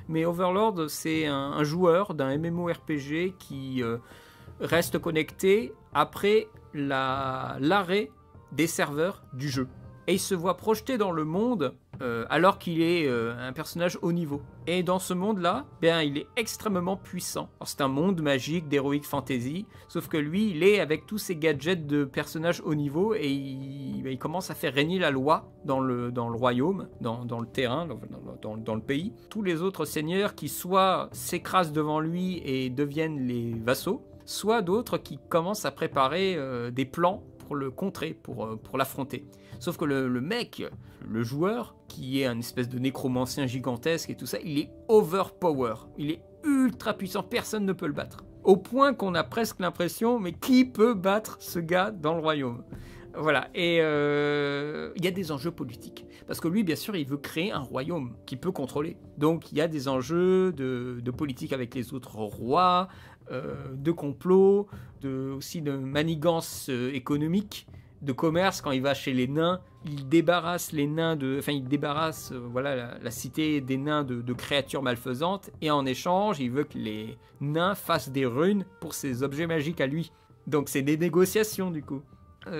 Mais Overlord, c'est un joueur d'un MMORPG qui reste connecté après l'arrêt des serveurs du jeu. Et il se voit projeté dans le monde alors qu'il est un personnage haut niveau. Et dans ce monde-là, il est extrêmement puissant. C'est un monde magique d'heroic fantasy, sauf que lui, il est avec tous ses gadgets de personnage haut niveau et il commence à faire régner la loi dans le royaume, dans le terrain, dans le pays. Tous les autres seigneurs qui soit s'écrasent devant lui et deviennent les vassaux, soit d'autres qui commencent à préparer des plans pour le contrer, pour l'affronter. Sauf que le mec, le joueur, qui est un espèce de nécromancien gigantesque et tout ça, il est overpower. Il est ultra puissant, personne ne peut le battre. Au point qu'on a presque l'impression, mais qui peut battre ce gars dans le royaume ? Voilà, et il y a des enjeux politiques. Parce que lui, bien sûr, il veut créer un royaume qu'il peut contrôler. Donc il y a des enjeux de politique avec les autres rois, de complot, aussi de manigance économique, de commerce. Quand il va chez les nains, il débarrasse les nains la cité des nains de créatures malfaisantes, et en échange, il veut que les nains fassent des runes pour ses objets magiques à lui. Donc c'est des négociations du coup.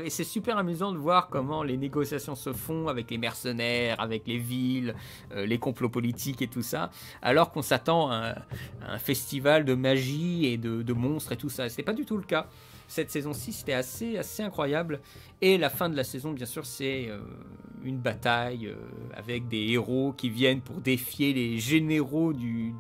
Et c'est super amusant de voir comment les négociations se font avec les mercenaires, avec les villes, les complots politiques et tout ça, alors qu'on s'attend à un festival de magie et de monstres et tout ça. C'est pas du tout le cas. Cette saison-ci, c'était assez incroyable. Et la fin de la saison, bien sûr, c'est une bataille avec des héros qui viennent pour défier les généraux du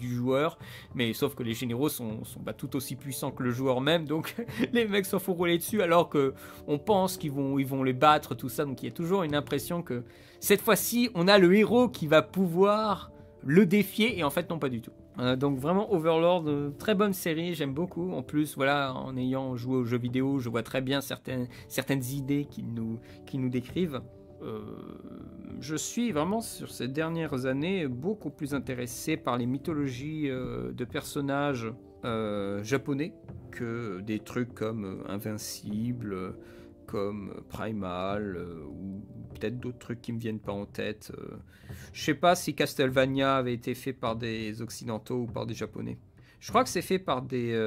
joueur. Mais sauf que les généraux sont tout aussi puissants que le joueur même. Donc les mecs s'en font rouler dessus alors qu'on pense qu'ils vont les battre, tout ça. Donc il y a toujours une impression que cette fois-ci, on a le héros qui va pouvoir le défier. Et en fait, non, pas du tout. Donc vraiment Overlord, très bonne série, j'aime beaucoup. En plus, voilà, en ayant joué aux jeux vidéo, je vois très bien certaines idées qu'ils nous décrivent. Je suis vraiment sur ces dernières années beaucoup plus intéressé par les mythologies de personnages japonais que des trucs comme Invincible, comme Primal, ou peut-être d'autres trucs qui me viennent pas en tête. Je sais pas si Castlevania avait été fait par des occidentaux ou par des japonais. Je crois que c'est fait par des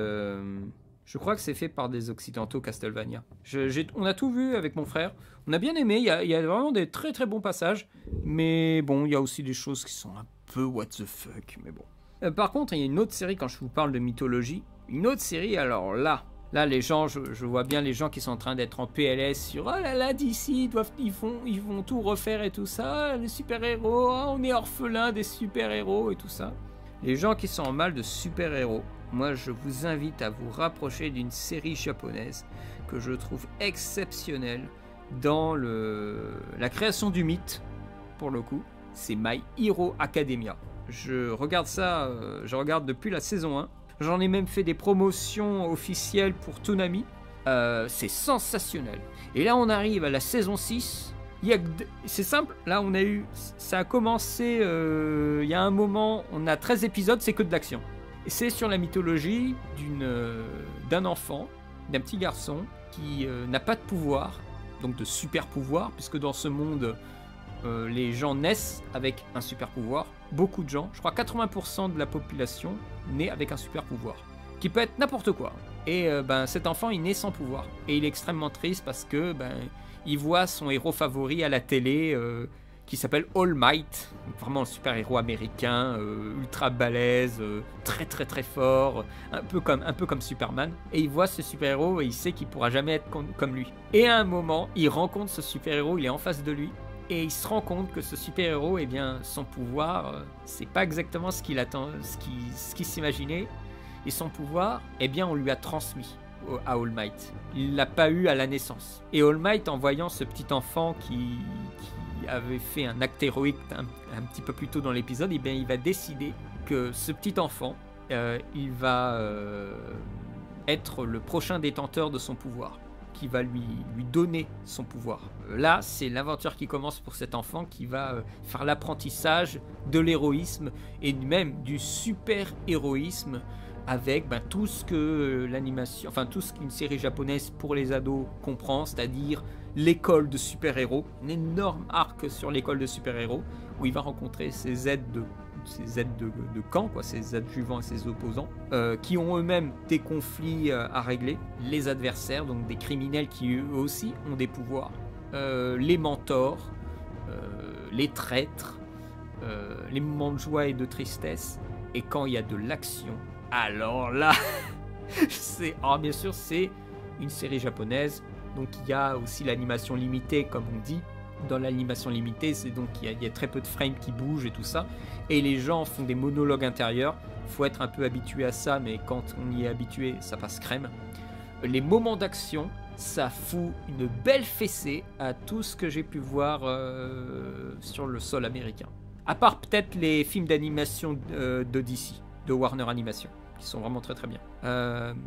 occidentaux, Castlevania. On a tout vu avec mon frère. On a bien aimé. Il y a vraiment des très très bons passages. Mais bon, il y a aussi des choses qui sont un peu what the fuck. Mais bon. Par contre, il y a une autre série, quand je vous parle de mythologie. Une autre série, alors là, les gens, je vois bien les gens qui sont en train d'être en PLS sur « Oh là là, DC, ils vont tout refaire et tout ça, les super-héros, on est orphelins des super-héros et tout ça. » Les gens qui sont en mal de super-héros, moi je vous invite à vous rapprocher d'une série japonaise que je trouve exceptionnelle dans la création du mythe, pour le coup. C'est My Hero Academia. Je regarde depuis la saison 1. J'en ai même fait des promotions officielles pour Toonami. C'est sensationnel. Et là, on arrive à la saison 6. C'est simple. Là, ça a commencé il y a un moment. On a 13 épisodes, c'est que de l'action. Et c'est sur la mythologie d'un enfant, d'un petit garçon qui n'a pas de pouvoir, donc de super pouvoir, puisque dans ce monde, les gens naissent avec un super pouvoir. Beaucoup de gens, je crois 80% de la population naît avec un super pouvoir, qui peut être n'importe quoi. Et cet enfant, il naît sans pouvoir. Et il est extrêmement triste parce que il voit son héros favori à la télé, qui s'appelle All Might, vraiment un super-héros américain, ultra balèze, très très très fort, un peu comme Superman. Et il voit ce super-héros et il sait qu'il pourra jamais être comme lui. Et à un moment, il rencontre ce super-héros, il est en face de lui. Et il se rend compte que ce super-héros, son pouvoir, c'est pas exactement ce qu'il attend, ce qu'il s'imaginait. Et son pouvoir, on lui a transmis à All Might. Il l'a pas eu à la naissance. Et All Might, en voyant ce petit enfant qui avait fait un acte héroïque un petit peu plus tôt dans l'épisode, et bien il va décider que ce petit enfant, il va être le prochain détenteur de son pouvoir, qui va lui donner son pouvoir. Là, c'est l'aventure qui commence pour cet enfant qui va faire l'apprentissage de l'héroïsme et même du super-héroïsme avec tout ce que l'animation, enfin tout ce qu'une série japonaise pour les ados comprend, c'est-à-dire l'école de super-héros, un énorme arc sur l'école de super-héros où il va rencontrer ses aides de camp, quoi, ses adjuvants et ses opposants, qui ont eux-mêmes des conflits à régler, les adversaires, donc des criminels qui eux aussi ont des pouvoirs, les mentors, les traîtres, les moments de joie et de tristesse, et quand il y a de l'action, alors là, bien sûr c'est une série japonaise, donc il y a aussi l'animation limitée comme on dit. Dans l'animation limitée, c'est donc il y a très peu de frames qui bougent et tout ça, et les gens font des monologues intérieurs. Faut être un peu habitué à ça, mais quand on y est habitué, ça passe crème. Les moments d'action, ça fout une belle fessée à tout ce que j'ai pu voir sur le sol américain. À part peut-être les films d'animation de DC, de Warner Animation, qui sont vraiment très très bien.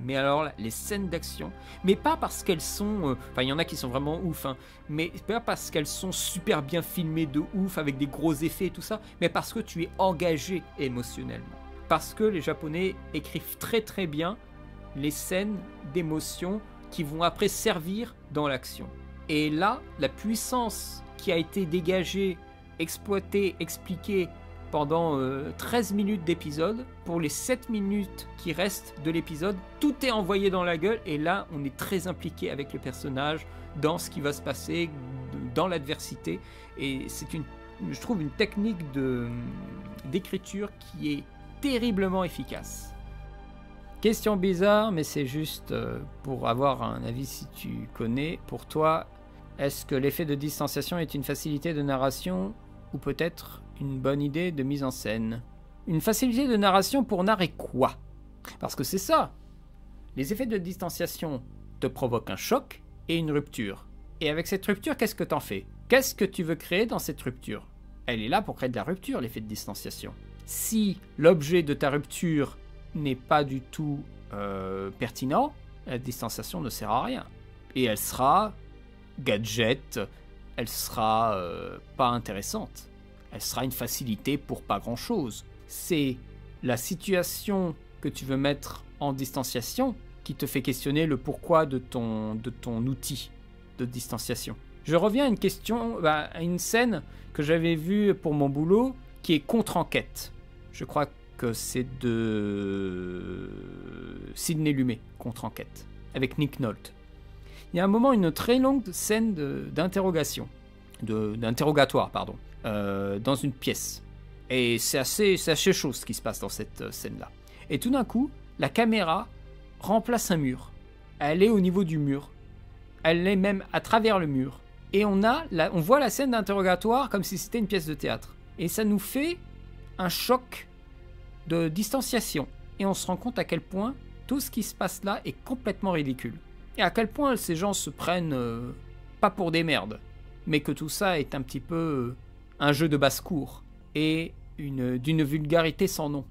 Mais alors là, les scènes d'action, mais pas parce qu'elles sont... Enfin, il y en a qui sont vraiment ouf, hein, mais pas parce qu'elles sont super bien filmées de ouf, avec des gros effets et tout ça, mais parce que tu es engagé émotionnellement. Parce que les Japonais écrivent très très bien les scènes d'émotion qui vont après servir dans l'action. Et là, la puissance qui a été dégagée, exploitée, expliquée pendant 13 minutes d'épisode, pour les 7 minutes qui restent de l'épisode, tout est envoyé dans la gueule, et là on est très impliqué avec le personnage, dans ce qui va se passer, dans l'adversité, et c'est je trouve une technique d'écriture qui est terriblement efficace. Question bizarre, mais c'est juste pour avoir un avis si tu connais. Pour toi, est-ce que l'effet de distanciation est une facilité de narration, ou peut-être une bonne idée de mise en scène? Une facilité de narration pour narrer quoi? Parce que c'est ça. Les effets de distanciation te provoquent un choc et une rupture. Et avec cette rupture, qu'est-ce que t'en fais? Qu'est-ce que tu veux créer dans cette rupture? Elle est là pour créer de la rupture, l'effet de distanciation. Si l'objet de ta rupture n'est pas du tout pertinent, la distanciation ne sert à rien. Et elle sera gadget, elle sera pas intéressante. Elle sera une facilité pour pas grand-chose. C'est la situation que tu veux mettre en distanciation qui te fait questionner le pourquoi de ton outil de distanciation. Je reviens à une question, à une scène que j'avais vue pour mon boulot, qui est Contre-enquête. Je crois que c'est de Sidney Lumet, Contre-enquête, avec Nick Nolte. Il y a un moment, une très longue scène d'interrogatoire, dans une pièce. Et c'est assez chaud ce qui se passe dans cette scène-là. Et tout d'un coup, la caméra remplace un mur. Elle est au niveau du mur. Elle est même à travers le mur. Et on voit la scène d'interrogatoire comme si c'était une pièce de théâtre. Et ça nous fait un choc de distanciation. Et on se rend compte à quel point tout ce qui se passe là est complètement ridicule. Et à quel point ces gens se prennent pas pour des merdes, mais que tout ça est un petit peu un jeu de basse-cour et d'une vulgarité sans nom.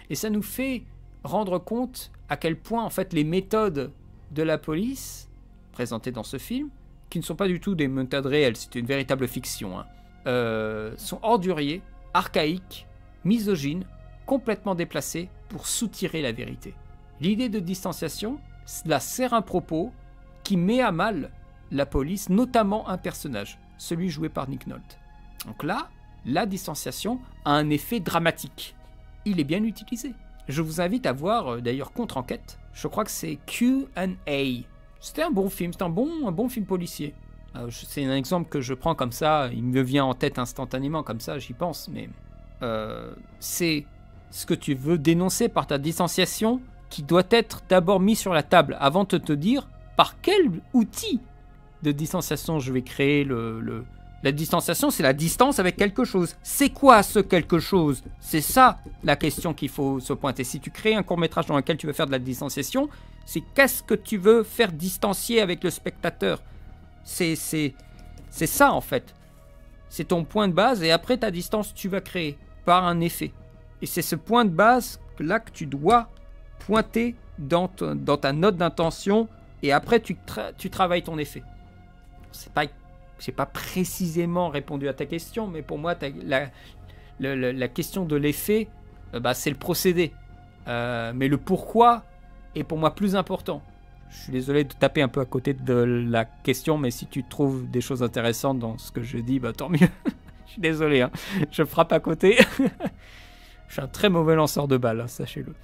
Et ça nous fait rendre compte à quel point en fait les méthodes de la police présentées dans ce film, qui ne sont pas du tout des méthodes réelles, c'est une véritable fiction, sont orduriers, archaïques, misogynes, complètement déplacées pour soutirer la vérité. L'idée de distanciation, cela sert un propos qui met à mal la police, notamment un personnage, celui joué par Nick Nolte. Donc là, la distanciation a un effet dramatique. Il est bien utilisé. Je vous invite à voir d'ailleurs Contre-enquête. Je crois que c'est Q&A. C'était un bon film, c'est un bon film policier. C'est un exemple que je prends comme ça, il me vient en tête instantanément, comme ça j'y pense, mais c'est ce que tu veux dénoncer par ta distanciation qui doit être d'abord mis sur la table avant de te dire par quel outil de distanciation je vais créer La distanciation, c'est la distance avec quelque chose. C'est quoi ce quelque chose? C'est ça la question qu'il faut se pointer. Si tu crées un court-métrage dans lequel tu veux faire de la distanciation, c'est qu'est-ce que tu veux faire distancier avec le spectateur? C'est ça en fait. C'est ton point de base et après ta distance, tu vas créer par un effet. Et c'est ce point de base là que tu dois pointer dans ta note d'intention et après tu travailles ton effet. J'ai pas précisément répondu à ta question, mais pour moi, la question de l'effet, c'est le procédé. Mais le pourquoi est pour moi plus important. Je suis désolé de taper un peu à côté de la question, mais si tu trouves des choses intéressantes dans ce que je dis, tant mieux. Je suis désolé, hein. Je frappe à côté. Je suis un très mauvais lanceur de balles, hein, sachez-le.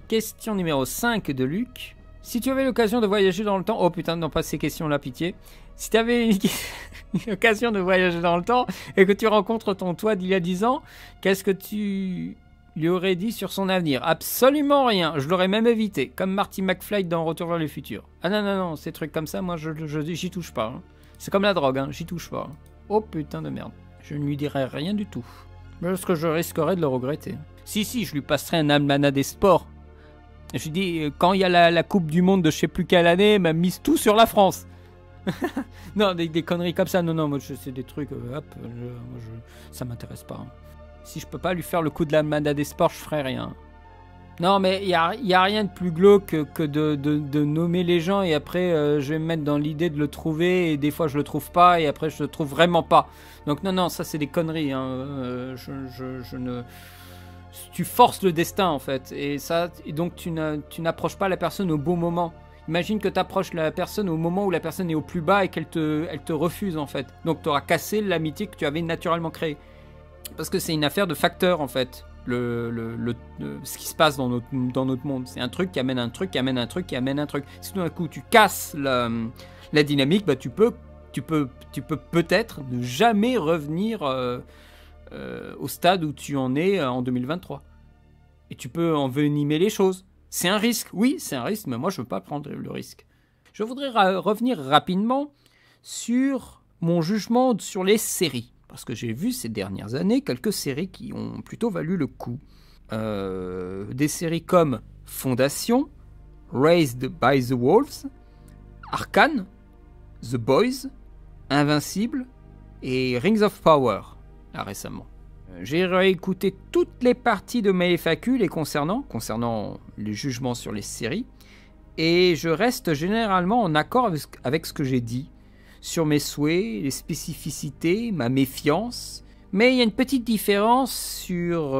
Question numéro 5 de Luc. Si tu avais l'occasion de voyager dans le temps... Oh putain, non pas ces questions-là, pitié. Si tu avais une occasion de voyager dans le temps et que tu rencontres ton toi d'il y a 10 ans, qu'est-ce que tu lui aurais dit sur son avenir? Absolument rien. Je l'aurais même évité. Comme Marty McFly dans Retour vers le futur. Ah non, ces trucs comme ça, moi, j'y touche pas. Hein. C'est comme la drogue, hein, j'y touche pas. Oh putain de merde. Je ne lui dirais rien du tout. Parce que je risquerais de le regretter. Si, je lui passerais un almanach des sports. Je lui dis, quand il y a la Coupe du Monde de je sais plus quelle année, mise tout sur la France. Non, des conneries comme ça. Non, moi, c'est des trucs, ça m'intéresse pas. Hein. Si je peux pas lui faire le coup de l'almanach des sports, je ferai rien. Non, mais il y a rien de plus glauque que de nommer les gens et après, je vais me mettre dans l'idée de le trouver et des fois, je le trouve pas et après, je le trouve vraiment pas. Donc non, ça, c'est des conneries. Hein. Je ne... Tu forces le destin en fait et donc tu n'approches pas la personne au bon moment. Imagine que tu approches la personne au moment où la personne est au plus bas et elle te refuse en fait. Donc tu auras cassé l'amitié que tu avais naturellement créée. Parce que c'est une affaire de facteurs en fait. Ce qui se passe dans notre monde. C'est un truc qui amène un truc, qui amène un truc, qui amène un truc. Si tout d'un coup tu casses la dynamique, tu peux peut-être ne jamais revenir au stade où tu en es en 2023. Et tu peux envenimer les choses. C'est un risque, oui, c'est un risque, mais moi je ne veux pas prendre le risque. Je voudrais revenir rapidement sur mon jugement sur les séries. Parce que j'ai vu ces dernières années quelques séries qui ont plutôt valu le coup. Des séries comme Fondation, Raised by the Wolves, Arcane, The Boys, Invincible et Rings of Power, là récemment. J'ai réécouté toutes les parties de mes FAQ les concernant les jugements sur les séries, et je reste généralement en accord avec ce que j'ai dit, sur mes souhaits, les spécificités, ma méfiance, mais il y a une petite différence sur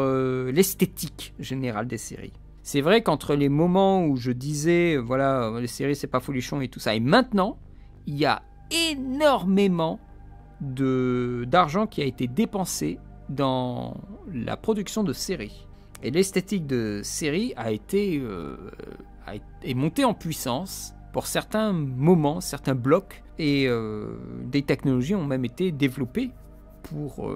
l'esthétique générale des séries. C'est vrai qu'entre les moments où je disais, voilà, les séries c'est pas folichon et tout ça, et maintenant, il y a énormément d'argent qui a été dépensé dans la production de séries. Et l'esthétique de séries est montée en puissance pour certains moments, certains blocs, et des technologies ont même été développées pour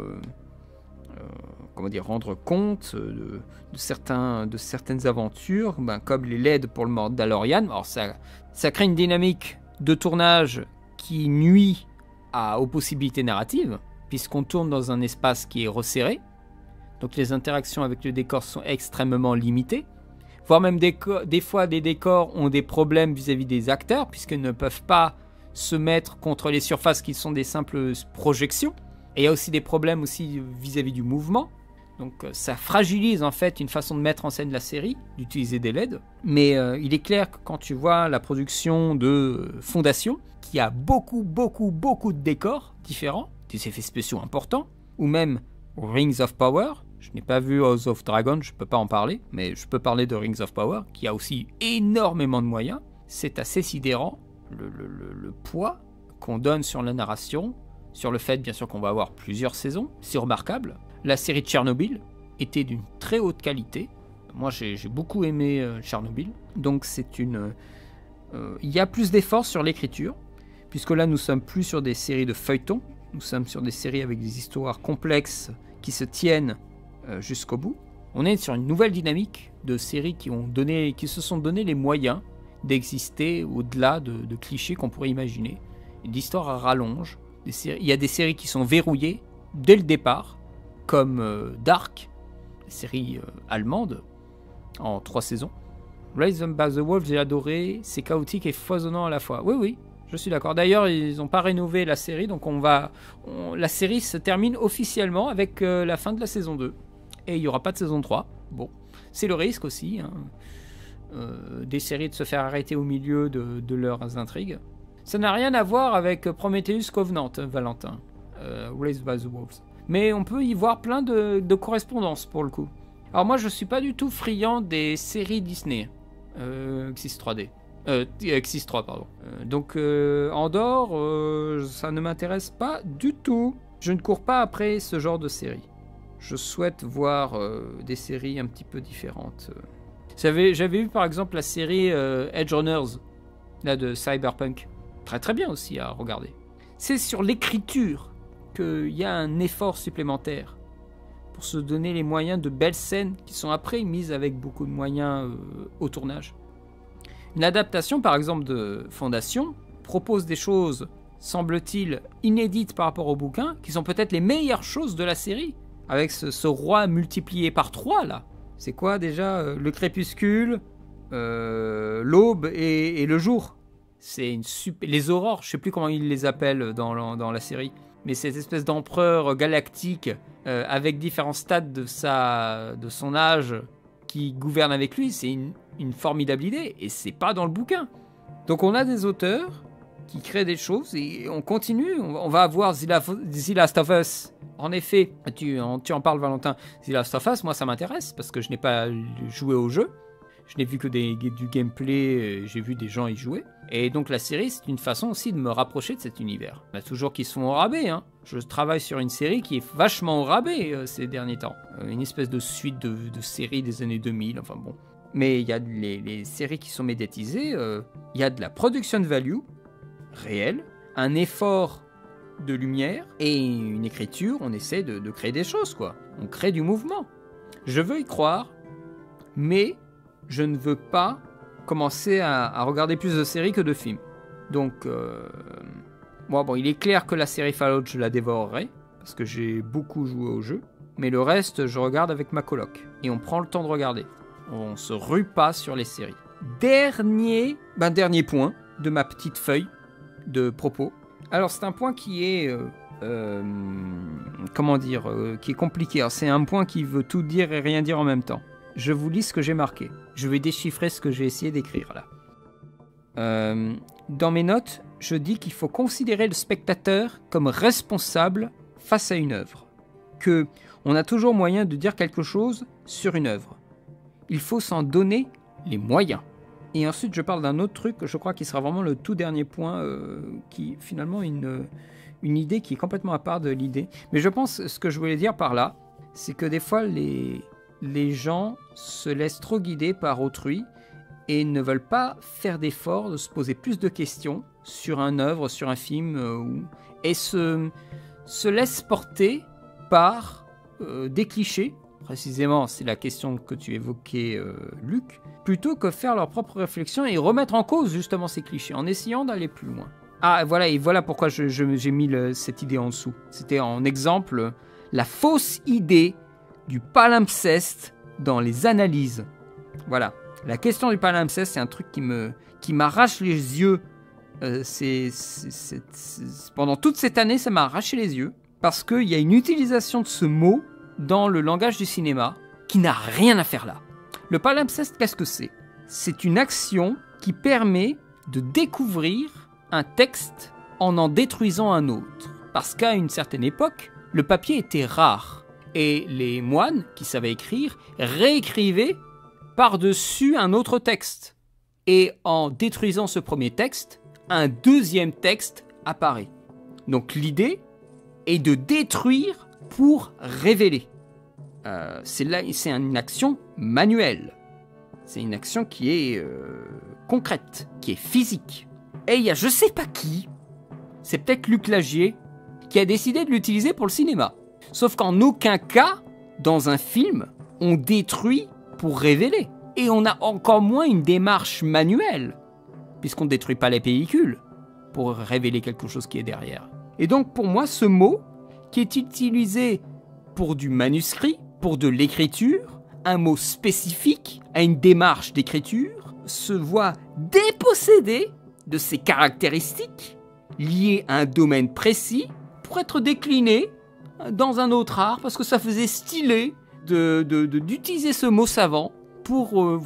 rendre compte de certaines aventures, comme les LED pour le Mandalorian. Alors ça crée une dynamique de tournage qui nuit aux possibilités narratives, puisqu'on tourne dans un espace qui est resserré, donc les interactions avec le décor sont extrêmement limitées, voire même des fois des décors ont des problèmes vis-à-vis des acteurs, puisqu'ils ne peuvent pas se mettre contre les surfaces qui sont des simples projections, et il y a aussi des problèmes aussi vis-à-vis du mouvement, donc ça fragilise en fait une façon de mettre en scène la série, d'utiliser des LED, mais il est clair que quand tu vois la production de Fondation, qui a beaucoup de décors différents, des effets spéciaux importants, ou même Rings of Power. Je n'ai pas vu House of Dragon, je ne peux pas en parler, mais je peux parler de Rings of Power, qui a aussi énormément de moyens. C'est assez sidérant, le poids qu'on donne sur la narration, sur le fait bien sûr qu'on va avoir plusieurs saisons, c'est remarquable. La série de Tchernobyl était d'une très haute qualité. Moi j'ai beaucoup aimé Tchernobyl, donc il y a plus d'efforts sur l'écriture, puisque là nous sommes plus sur des séries de feuilletons, nous sommes sur des séries avec des histoires complexes qui se tiennent jusqu'au bout. On est sur une nouvelle dynamique de séries qui se sont donné les moyens d'exister au-delà de clichés qu'on pourrait imaginer. L'histoire à rallonge. Il y a des séries qui sont verrouillées dès le départ, comme Dark, série allemande, en 3 saisons. Raised by the Wolves, j'ai adoré, c'est chaotique et foisonnant à la fois. Oui, Je suis d'accord. D'ailleurs, ils n'ont pas rénové la série, donc la série se termine officiellement avec la fin de la saison 2. Et il n'y aura pas de saison 3. Bon, c'est le risque aussi, hein, des séries de se faire arrêter au milieu de leurs intrigues. Ça n'a rien à voir avec Prometheus Covenant, Valentin, Raised by the Wolves. Mais on peut y voir plein de correspondances pour le coup. Alors moi, je suis pas du tout friand des séries Disney, Xis 3D. Xis 3, pardon. Donc Andor, ça ne m'intéresse pas du tout. Je ne cours pas après ce genre de série. Je souhaite voir des séries un petit peu différentes. J'avais vu par exemple la série Edge Runners, là, de Cyberpunk. Très très bien aussi à regarder. C'est sur l'écriture qu'il y a un effort supplémentaire pour se donner les moyens de belles scènes qui sont après mises avec beaucoup de moyens au tournage. Une adaptation par exemple de Fondation propose des choses, semble-t-il, inédites par rapport au bouquin, qui sont peut-être les meilleures choses de la série, avec ce roi multiplié par 3 là. C'est quoi déjà le crépuscule, l'aube et le jour. C'est une super... Les aurores, je sais plus comment ils les appellent dans la série, mais cette espèce d'empereur galactique avec différents stades de son âge qui gouverne avec lui, c'est une formidable idée, et c'est pas dans le bouquin. Donc on a des auteurs qui créent des choses, et on continue, on va avoir The Last of Us. En effet, tu en parles, Valentin. The Last of Us, moi ça m'intéresse, parce que je n'ai pas joué au jeu. Je n'ai vu que du gameplay, j'ai vu des gens y jouer. Et donc la série, c'est une façon aussi de me rapprocher de cet univers. Il y a toujours qui se font au rabais, hein. Je travaille sur une série qui est vachement au rabais ces derniers temps. Une espèce de suite de séries des années 2000, enfin bon. Mais il y a les séries qui sont médiatisées, il y a de la production value réelle, un effort de lumière et une écriture, on essaie de créer des choses, quoi. On crée du mouvement. Je veux y croire, mais je ne veux pas commencer à regarder plus de séries que de films. Donc, bon, il est clair que la série Fallout, je la dévorerai, parce que j'ai beaucoup joué au jeu. Mais le reste, je regarde avec ma coloc. Et on prend le temps de regarder. On se rue pas sur les séries. Dernier point de ma petite feuille de propos. Alors, c'est un point qui est... qui est compliqué. Alors, c'est un point qui veut tout dire et rien dire en même temps. Je vous lis ce que j'ai marqué. Je vais déchiffrer ce que j'ai essayé d'écrire là. Dans mes notes, je dis qu'il faut considérer le spectateur comme responsable face à une œuvre. Que on a toujours moyen de dire quelque chose sur une œuvre. Il faut s'en donner les moyens. Et ensuite, je parle d'un autre truc que je crois qui sera vraiment le tout dernier point, qui finalement une idée qui est complètement à part de l'idée. Mais je pense, ce que je voulais dire par là, c'est que des fois, les gens se laissent trop guider par autrui et ne veulent pas faire d'efforts, de se poser plus de questions sur une œuvre, sur un film, et se laissent porter par des clichés. Précisément, c'est la question que tu évoquais, Luc, plutôt que faire leur propre réflexion et remettre en cause justement ces clichés, en essayant d'aller plus loin. Ah, voilà, et voilà pourquoi j'ai mis cette idée en dessous. C'était en exemple la fausse idée du palimpseste dans les analyses. Voilà. La question du palimpseste, c'est un truc qui m'arrache les yeux. Pendant toute cette année, ça m'a arraché les yeux. Parce qu'il y a une utilisation de ce mot dans le langage du cinéma qui n'a rien à faire là. Le palimpseste, qu'est-ce que c'est ? C'est une action qui permet de découvrir un texte en détruisant un autre. Parce qu'à une certaine époque, le papier était rare. Et les moines qui savaient écrire réécrivaient par-dessus un autre texte. Et en détruisant ce premier texte, un deuxième texte apparaît. Donc l'idée est de détruire pour révéler. C'est une action manuelle. C'est une action qui est concrète, qui est physique. Et il y a je sais pas qui, c'est peut-être Luc Lagier, qui a décidé de l'utiliser pour le cinéma. Sauf qu'en aucun cas, dans un film, on détruit pour révéler. Et on a encore moins une démarche manuelle, puisqu'on ne détruit pas les pellicules pour révéler quelque chose qui est derrière. Et donc pour moi, ce mot, qui est utilisé pour du manuscrit, pour de l'écriture, un mot spécifique à une démarche d'écriture, se voit dépossédé de ces caractéristiques liées à un domaine précis pour être déclinées dans un autre art, parce que ça faisait stylé d'utiliser ce mot savant pour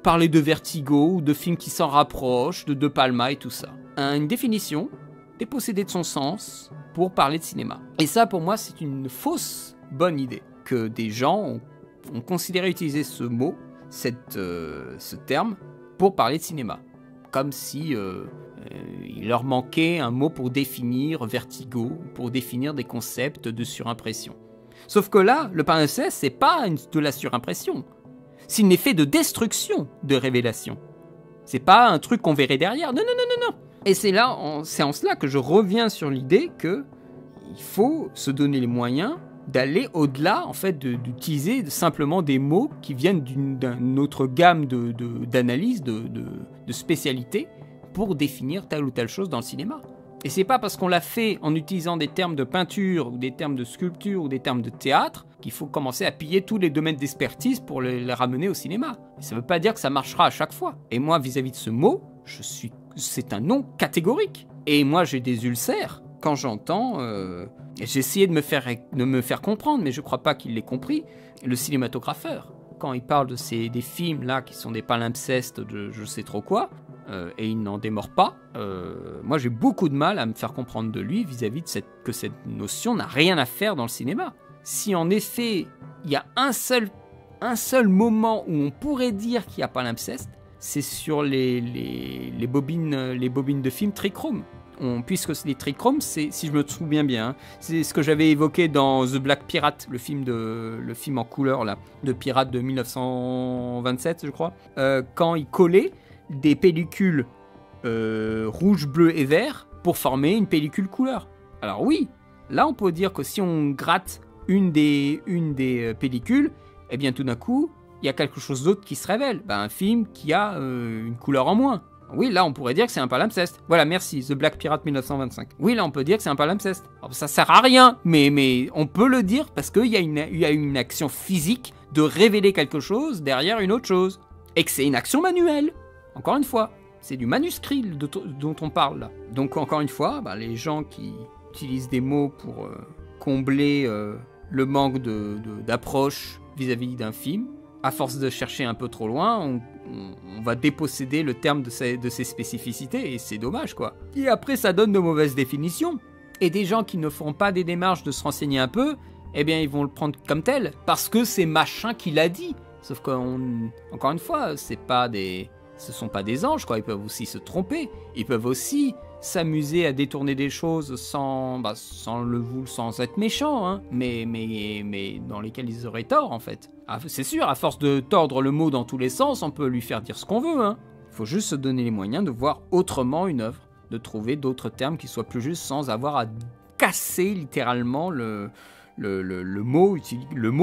parler de Vertigo ou de films qui s'en rapprochent, de De Palma et tout ça. Une définition dépossédée de son sens pour parler de cinéma. Et ça, pour moi, c'est une fausse bonne idée que des gens ont considéré utiliser ce mot, ce terme, pour parler de cinéma. Comme si il leur manquait un mot pour définir Vertigo, pour définir des concepts de surimpression. Sauf que là, le palimpseste, c'est pas de la surimpression. C'est un effet de destruction de révélation. C'est pas un truc qu'on verrait derrière. Non. Et c'est en cela que je reviens sur l'idée que il faut se donner les moyens d'aller au-delà, en fait, d'utiliser simplement des mots qui viennent d'une autre gamme d'analyse, de spécialité, pour définir telle ou telle chose dans le cinéma. Et c'est pas parce qu'on l'a fait en utilisant des termes de peinture, ou des termes de sculpture, ou des termes de théâtre, qu'il faut commencer à piller tous les domaines d'expertise pour les ramener au cinéma. Et ça veut pas dire que ça marchera à chaque fois. Et moi, vis-à-vis de ce mot, c'est un non catégorique. Et moi, j'ai des ulcères quand j'entends... j'ai essayé de me faire comprendre, mais je crois pas qu'il l'ait compris, le cinématographeur. Quand il parle des films là qui sont des palimpsestes de je sais trop quoi, et il n'en démord pas, moi j'ai beaucoup de mal à me faire comprendre de lui vis-à-vis de que cette notion n'a rien à faire dans le cinéma. Si en effet il y a un seul moment où on pourrait dire qu'il y a palimpseste, c'est sur les bobines de films trichrome. Puisque les trichromes, si je me souviens bien, c'est ce que j'avais évoqué dans The Black Pirate, le film en couleur là, de pirate de 1927, je crois, quand il collait des pellicules rouge, bleu et vert pour former une pellicule couleur. Alors oui, là on peut dire que si on gratte une des pellicules, eh bien tout d'un coup, il y a quelque chose d'autre qui se révèle. Un film qui a une couleur en moins. Oui, là, on pourrait dire que c'est un palimpseste. Voilà, merci, The Black Pirate 1925. Oui, là, on peut dire que c'est un palimpseste. Alors, ça sert à rien, mais on peut le dire parce qu'il y a une action physique de révéler quelque chose derrière une autre chose. Et que c'est une action manuelle. Encore une fois, c'est du manuscrit dont on parle, là. Donc, encore une fois, les gens qui utilisent des mots pour combler le manque d'approche vis-à-vis d'un film, à force de chercher un peu trop loin, on va déposséder le terme de ses spécificités, et c'est dommage, quoi. Et après, ça donne de mauvaises définitions. Et des gens qui ne feront pas des démarches de se renseigner un peu, eh bien, ils vont le prendre comme tel, parce que c'est machin qui l'a dit. Sauf qu'encore une fois, ce sont pas des anges, quoi. Ils peuvent aussi se tromper. Ils peuvent aussi s'amuser à détourner des choses sans être méchants, hein, mais dans lesquels ils auraient tort, en fait. C'est sûr, à force de tordre le mot dans tous les sens, on peut lui faire dire ce qu'on veut, hein. Il faut juste se donner les moyens de voir autrement une œuvre, de trouver d'autres termes qui soient plus justes sans avoir à casser littéralement le mot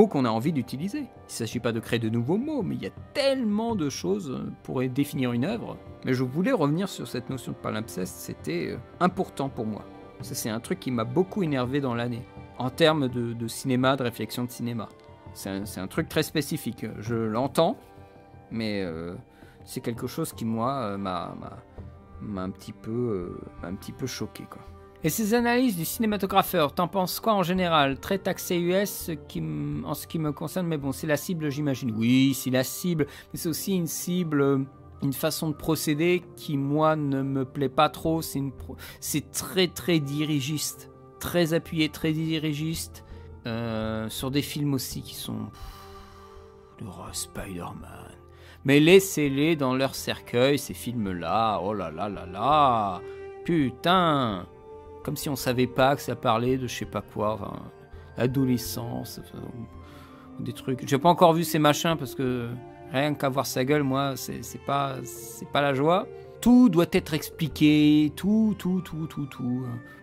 qu'on a envie d'utiliser. Il ne s'agit pas de créer de nouveaux mots, mais il y a tellement de choses pour définir une œuvre. Mais je voulais revenir sur cette notion de palimpseste, c'était important pour moi. Ça, c'est un truc qui m'a beaucoup énervé dans l'année, en termes de cinéma, de réflexion de cinéma. C'est un truc très spécifique, je l'entends, mais c'est quelque chose qui, moi, m'a un petit peu choqué, quoi. Et ces analyses du cinématographeur, t'en penses quoi en général? Très taxé US en ce qui me concerne, mais bon, c'est la cible, j'imagine. Oui, c'est la cible, mais c'est aussi une cible, une façon de procéder qui, moi, ne me plaît pas trop. C'est très, très dirigiste, très appuyé, très dirigiste, sur des films aussi qui sont... Spider-Man. Mais laissez-les dans leur cercueil, ces films-là. Oh là là là là. Putain. Comme si on savait pas que ça parlait de je sais pas quoi, enfin, adolescence, des trucs. J'ai pas encore vu ces machins parce que rien qu'à voir sa gueule, moi, c'est pas la joie. Tout doit être expliqué, tout.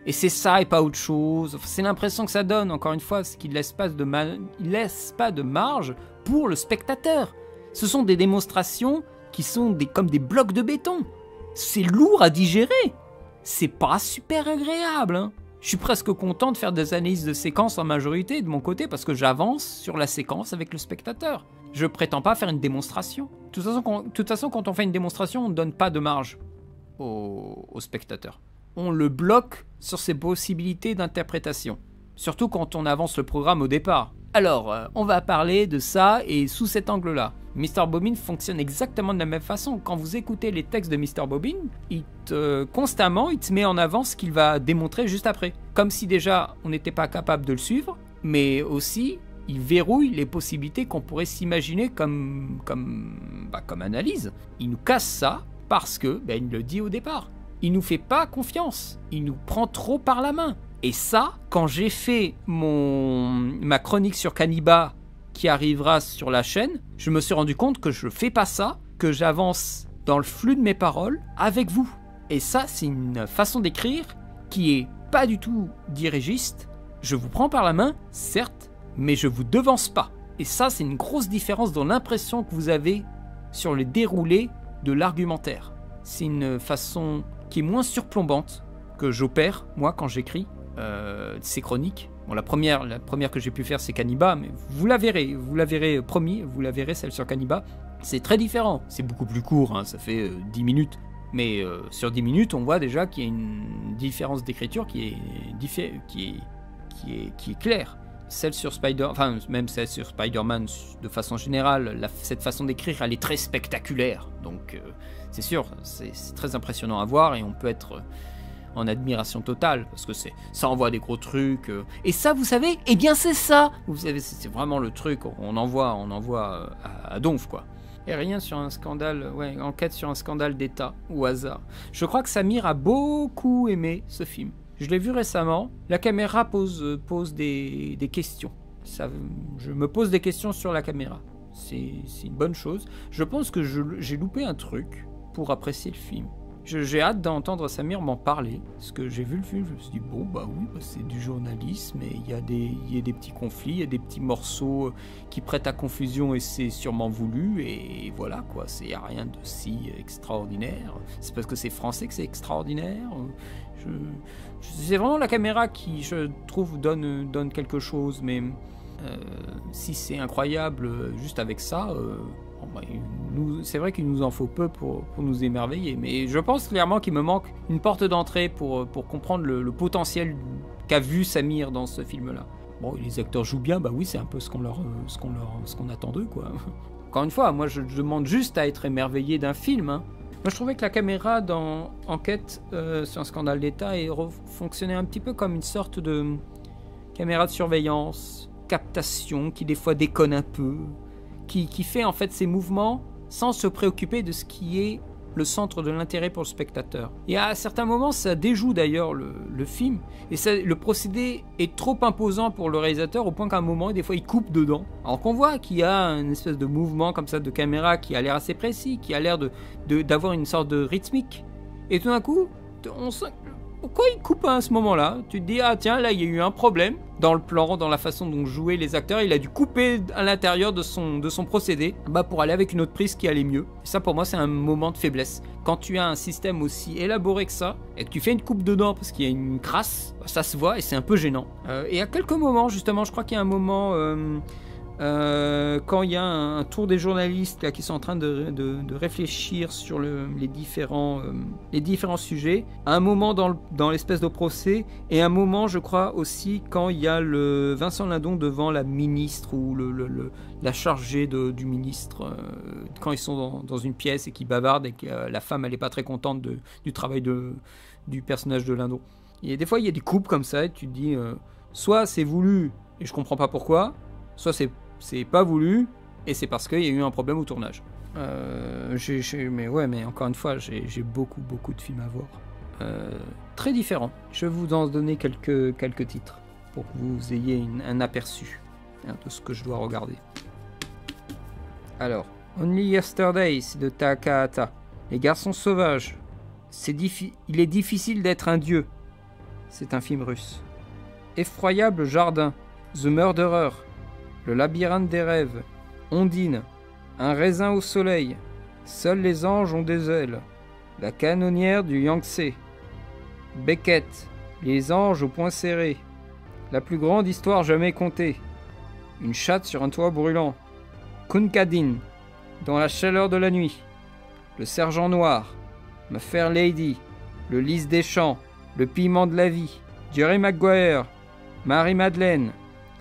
Et c'est ça et pas autre chose. Enfin, c'est l'impression que ça donne, encore une fois, c'est qu'il laisse pas de marge pour le spectateur. Ce sont des démonstrations qui sont comme des blocs de béton. C'est lourd à digérer. C'est pas super agréable, hein. Je suis presque content de faire des analyses de séquences en majorité de mon côté parce que j'avance sur la séquence avec le spectateur. Je prétends pas faire une démonstration. De toute façon, quand on fait une démonstration, on ne donne pas de marge. au spectateur. On le bloque sur ses possibilités d'interprétation. Surtout quand on avance le programme au départ. Alors, on va parler de ça et sous cet angle-là. Mr. Bobbin fonctionne exactement de la même façon. Quand vous écoutez les textes de Mr. Bobbin, constamment, il te met en avant ce qu'il va démontrer juste après. Comme si déjà, on n'était pas capable de le suivre, mais aussi, il verrouille les possibilités qu'on pourrait s'imaginer comme analyse. Il nous casse ça parce que, il le dit au départ. Il nous fait pas confiance. Il nous prend trop par la main. Et ça, quand j'ai fait ma chronique sur Caniba qui arrivera sur la chaîne, je me suis rendu compte que je fais pas ça, que j'avance dans le flux de mes paroles avec vous. Et ça, c'est une façon d'écrire qui est pas du tout dirigiste. Je vous prends par la main, certes, mais je vous devance pas. Et ça, c'est une grosse différence dans l'impression que vous avez sur le déroulé de l'argumentaire. C'est une façon qui est moins surplombante que j'opère, moi, quand j'écris ces chroniques. Bon, la première que j'ai pu faire, c'est Caniba, mais vous la verrez, promis, vous la verrez, celle sur Caniba. C'est très différent, c'est beaucoup plus court, hein, ça fait 10 minutes. Mais sur 10 minutes, on voit déjà qu'il y a une différence d'écriture qui est claire. Celle sur même celle sur Spider-Man, de façon générale, cette façon d'écrire, elle est très spectaculaire. Donc, c'est sûr, c'est très impressionnant à voir et on peut être en admiration totale parce que ça envoie des gros trucs. Et ça, vous savez, eh bien, c'est ça. Vous savez, c'est vraiment le truc. On envoie à donf, quoi. Et rien sur un scandale, enquête sur un scandale d'État au hasard. Je crois que Samir a beaucoup aimé ce film. Je l'ai vu récemment. La caméra pose des questions. Je me pose des questions sur la caméra. C'est une bonne chose. Je pense que j'ai loupé un truc pour apprécier le film. J'ai hâte d'entendre Samir m'en parler. Parce que j'ai vu le film, je me suis dit, c'est du journalisme. Et il y a des petits conflits, il y a des petits morceaux qui prêtent à confusion et c'est sûrement voulu. Et voilà, quoi. Il n'y a rien de si extraordinaire. C'est parce que c'est français que c'est extraordinaire. C'est vraiment la caméra qui, je trouve, donne quelque chose, mais si c'est incroyable juste avec ça, c'est vrai qu'il nous en faut peu pour nous émerveiller, mais je pense clairement qu'il me manque une porte d'entrée pour comprendre le potentiel qu'a vu Samir dans ce film-là. Bon, les acteurs jouent bien, oui, c'est un peu ce qu'on attend d'eux, quoi. Encore une fois, moi je demande juste à être émerveillé d'un film, hein. Moi, je trouvais que la caméra dans Enquête sur un scandale d'État fonctionnait un petit peu comme une sorte de caméra de surveillance, captation, qui des fois déconne un peu, qui fait en fait ses mouvements sans se préoccuper de ce qui est le centre de l'intérêt pour le spectateur. Et à certains moments, ça déjoue d'ailleurs le film, et le procédé est trop imposant pour le réalisateur au point qu'à un moment, des fois, il coupe dedans. Alors qu'on voit qu'il y a une espèce de mouvement comme ça de caméra qui a l'air assez précis, qui a l'air d'avoir une sorte de rythmique. Et tout d'un coup, on sent... Pourquoi il coupe à ce moment-là? Tu te dis, ah tiens, là il y a eu un problème dans le plan, dans la façon dont jouaient les acteurs. Il a dû couper à l'intérieur de son procédé pour aller avec une autre prise qui allait mieux. Et ça, pour moi, c'est un moment de faiblesse. Quand tu as un système aussi élaboré que ça, et que tu fais une coupe dedans parce qu'il y a une crasse, ça se voit et c'est un peu gênant. Et à quelques moments, justement, je crois qu'il y a un moment... quand il y a un tour des journalistes là, qui sont en train de réfléchir sur les différents sujets, un moment dans l'espèce de procès, et un moment, je crois aussi, quand il y a le Vincent Lindon devant la ministre ou la chargée du ministre, quand ils sont dans une pièce et qu'ils bavardent et que la femme elle n'est pas très contente du travail du personnage de Lindon. Et des fois il y a des coupes comme ça et tu te dis soit c'est voulu et je comprends pas pourquoi, soit c'est pas voulu et c'est parce qu'il y a eu un problème au tournage. Mais encore une fois, j'ai beaucoup de films à voir. Très différents. Je vais vous en donner quelques titres pour que vous ayez un aperçu de ce que je dois regarder. Alors, Only Yesterday, c'est de Takahata. Les garçons sauvages. Il est difficile d'être un dieu. C'est un film russe. Effroyable jardin. The Murderer. Le labyrinthe des rêves, Ondine, Un raisin au soleil, Seuls les anges ont des ailes, La canonnière du Yangtze, Beckett, Les anges au poing serré, La plus grande histoire jamais contée, Une chatte sur un toit brûlant, Kunkadin, Dans la chaleur de la nuit, Le sergent noir, Ma Fair Lady, Le Lys des Champs, Le Piment de la Vie, Jerry Maguire, Marie-Madeleine,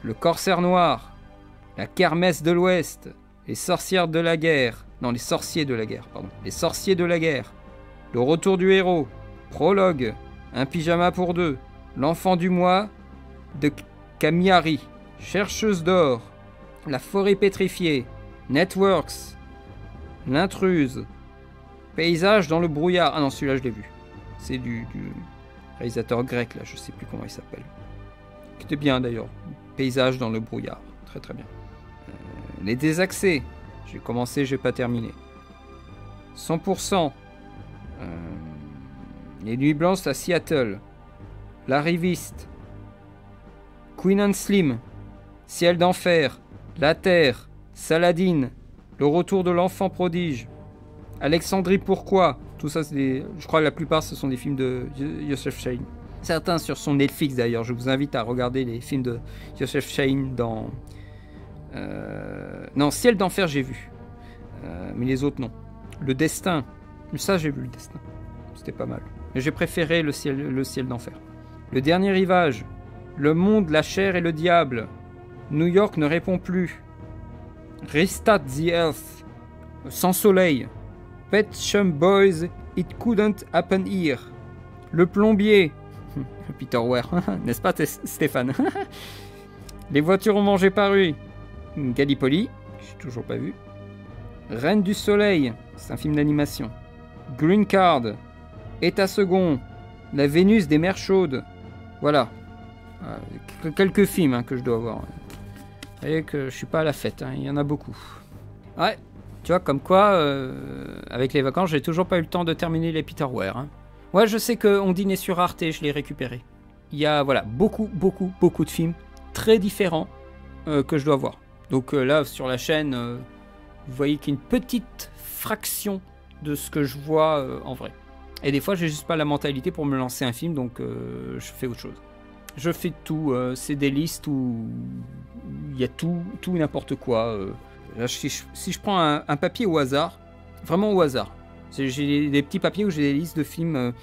Le Corsaire Noir, La Kermesse de l'Ouest, Les Sorcières de la Guerre, non, Les Sorciers de la Guerre, pardon, Les Sorciers de la Guerre, Le Retour du Héros, Prologue, Un pyjama pour deux, L'Enfant du Mois de Camillari, Chercheuse d'or, La Forêt pétrifiée, Networks, L'Intruse, Paysage dans le brouillard. Ah non, celui-là je l'ai vu. C'est du réalisateur grec, là, je sais plus comment il s'appelle. Qui était bien d'ailleurs. Paysage dans le brouillard. Très très bien. Les Désaxés. J'ai commencé, j'ai pas terminé. 100%. Les Nuits Blanches à Seattle. L'Arriviste. Queen and Slim. Ciel d'enfer. La Terre. Saladin. Le Retour de l'Enfant Prodige. Alexandrie Pourquoi. Tout ça, je crois que la plupart, ce sont des films de Yosef Chahine. Certains sur son Netflix, d'ailleurs. Je vous invite à regarder les films de Yosef Chahine dans... Non, Ciel d'enfer, j'ai vu. Mais les autres, non. Le Destin. Ça, j'ai vu, Le Destin. C'était pas mal. Mais j'ai préféré le ciel d'enfer. Le Dernier Rivage. Le Monde, la Chair et le Diable. New York ne répond plus. Restart the Earth. Sans Soleil. Pet Shop Boys, It Couldn't Happen Here. Le Plombier. Peter Weir, n'est-ce pas Stéphane? Les Voitures ont mangé Paris. Gallipoli, j'ai toujours pas vu. Reine du Soleil, c'est un film d'animation. Green Card. État second. La Vénus des mers chaudes. Voilà. Quelques films que je dois voir. Vous voyez que je suis pas à la fête, il y en a beaucoup. Ouais. Tu vois, comme quoi, avec les vacances, j'ai toujours pas eu le temps de terminer les Peter Weir. Ouais, je sais qu'on dînait sur Arte, je l'ai récupéré. Il y a, voilà, beaucoup de films très différents que je dois voir. Donc là, sur la chaîne, vous voyez qu'il y a une petite fraction de ce que je vois en vrai. Et des fois, j'ai juste pas la mentalité pour me lancer un film, donc je fais autre chose. Je fais tout, c'est des listes où il y a tout n'importe quoi. Là, si je prends un papier au hasard, vraiment au hasard, j'ai des petits papiers où j'ai des listes de films.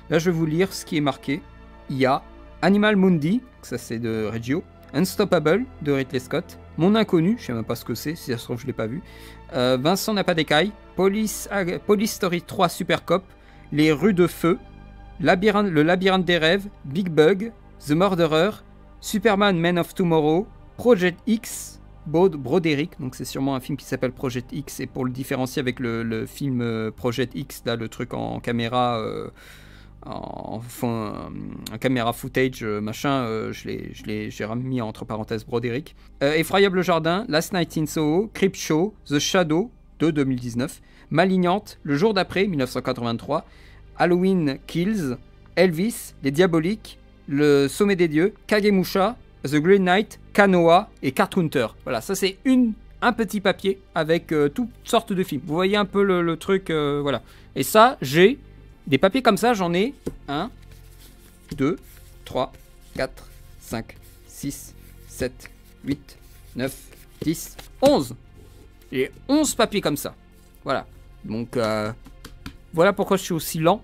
Là, je vais vous lire ce qui est marqué. Il y a Animal Mundi, ça c'est de Reggio, Unstoppable de Ridley Scott, Mon Inconnu, je sais même pas ce que c'est, si ça se trouve je l'ai pas vu, Vincent n'a pas d'écaille, Police Story 3 Super Cop, Les Rues de Feu, Le Labyrinthe des Rêves, Big Bug, The Murderer, Superman Man of Tomorrow, Project X, Broderick, donc c'est sûrement un film qui s'appelle Project X, et pour le différencier avec le film Project X, là, le truc en caméra, en caméra footage, machin, j'ai remis entre parenthèses Broderick. Effroyable Jardin, Last Night in Soho, Creepshow, The Shadow de 2019, Malignante, Le Jour d'après, 1983, Halloween Kills, Elvis, Les Diaboliques, Le Sommet des Dieux, Kagemusha, The Green Knight, Kanoa et Card Counter. Voilà, ça c'est un petit papier avec toutes sortes de films. Vous voyez un peu le truc, voilà. Et ça, j'ai des papiers comme ça, j'en ai 1, 2, 3, 4, 5, 6, 7, 8, 9, 10, 11. J'ai 11 papiers comme ça. Voilà. Donc, voilà pourquoi je suis aussi lent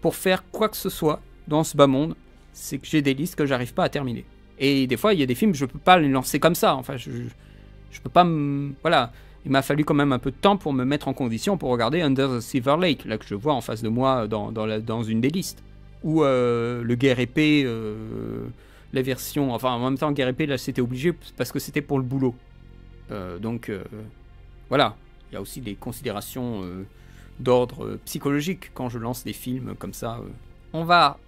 pour faire quoi que ce soit dans ce bas monde. C'est que j'ai des listes que j'arrive pas à terminer. Et des fois, il y a des films, je peux pas les lancer comme ça. Enfin, je peux pas voilà. Il m'a fallu quand même un peu de temps pour me mettre en condition pour regarder Under the Silver Lake, là que je vois en face de moi dans une des listes. Ou le Guerre épée, la version... Enfin, en même temps, Guerre épée, là, c'était obligé parce que c'était pour le boulot. Donc, voilà. Il y a aussi des considérations d'ordre psychologique quand je lance des films comme ça. On va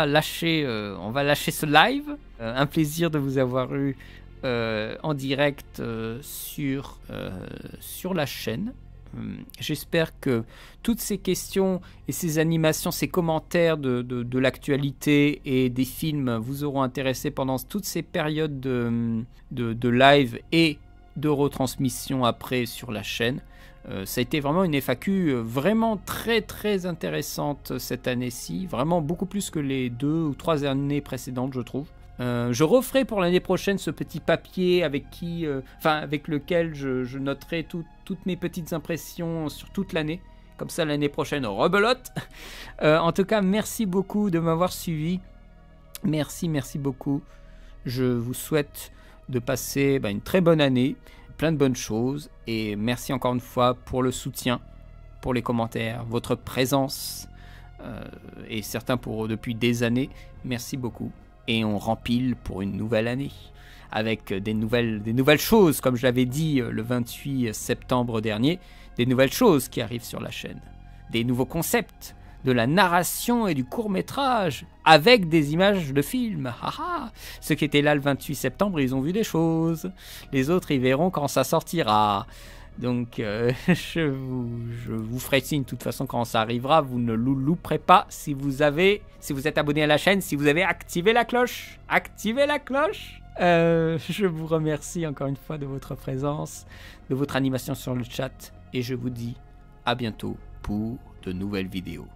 lâcher ce live. Un plaisir de vous avoir eu en direct sur la chaîne. J'espère que toutes ces questions et ces animations, ces commentaires de l'actualité et des films vous auront intéressé pendant toutes ces périodes de live et de retransmission après sur la chaîne. Ça a été vraiment une FAQ vraiment très très intéressante cette année-ci, vraiment beaucoup plus que les 2 ou 3 années précédentes, je trouve. Je referai pour l'année prochaine ce petit papier avec lequel je noterai toutes mes petites impressions sur toute l'année, Comme ça, l'année prochaine, rebelote. En tout cas, merci beaucoup de m'avoir suivi. Merci beaucoup. Je vous souhaite de passer une très bonne année, plein de bonnes choses. Et merci encore une fois pour le soutien, pour les commentaires, votre présence. Et certains depuis des années. Merci beaucoup. Et on rempile pour une nouvelle année. Avec des nouvelles choses, comme je l'avais dit le 28 septembre dernier. Des nouvelles choses qui arrivent sur la chaîne. Des nouveaux concepts. De la narration et du court-métrage. Avec des images de films. Ceux qui étaient là le 28 septembre, ils ont vu des choses. Les autres, ils verront quand ça sortira. Donc, je vous ferai signe de toute façon quand ça arrivera. Vous ne le louperez pas si vous êtes abonné à la chaîne, si vous avez activé la cloche. Activez la cloche. Je vous remercie encore une fois de votre présence, de votre animation sur le chat. Et je vous dis à bientôt pour de nouvelles vidéos.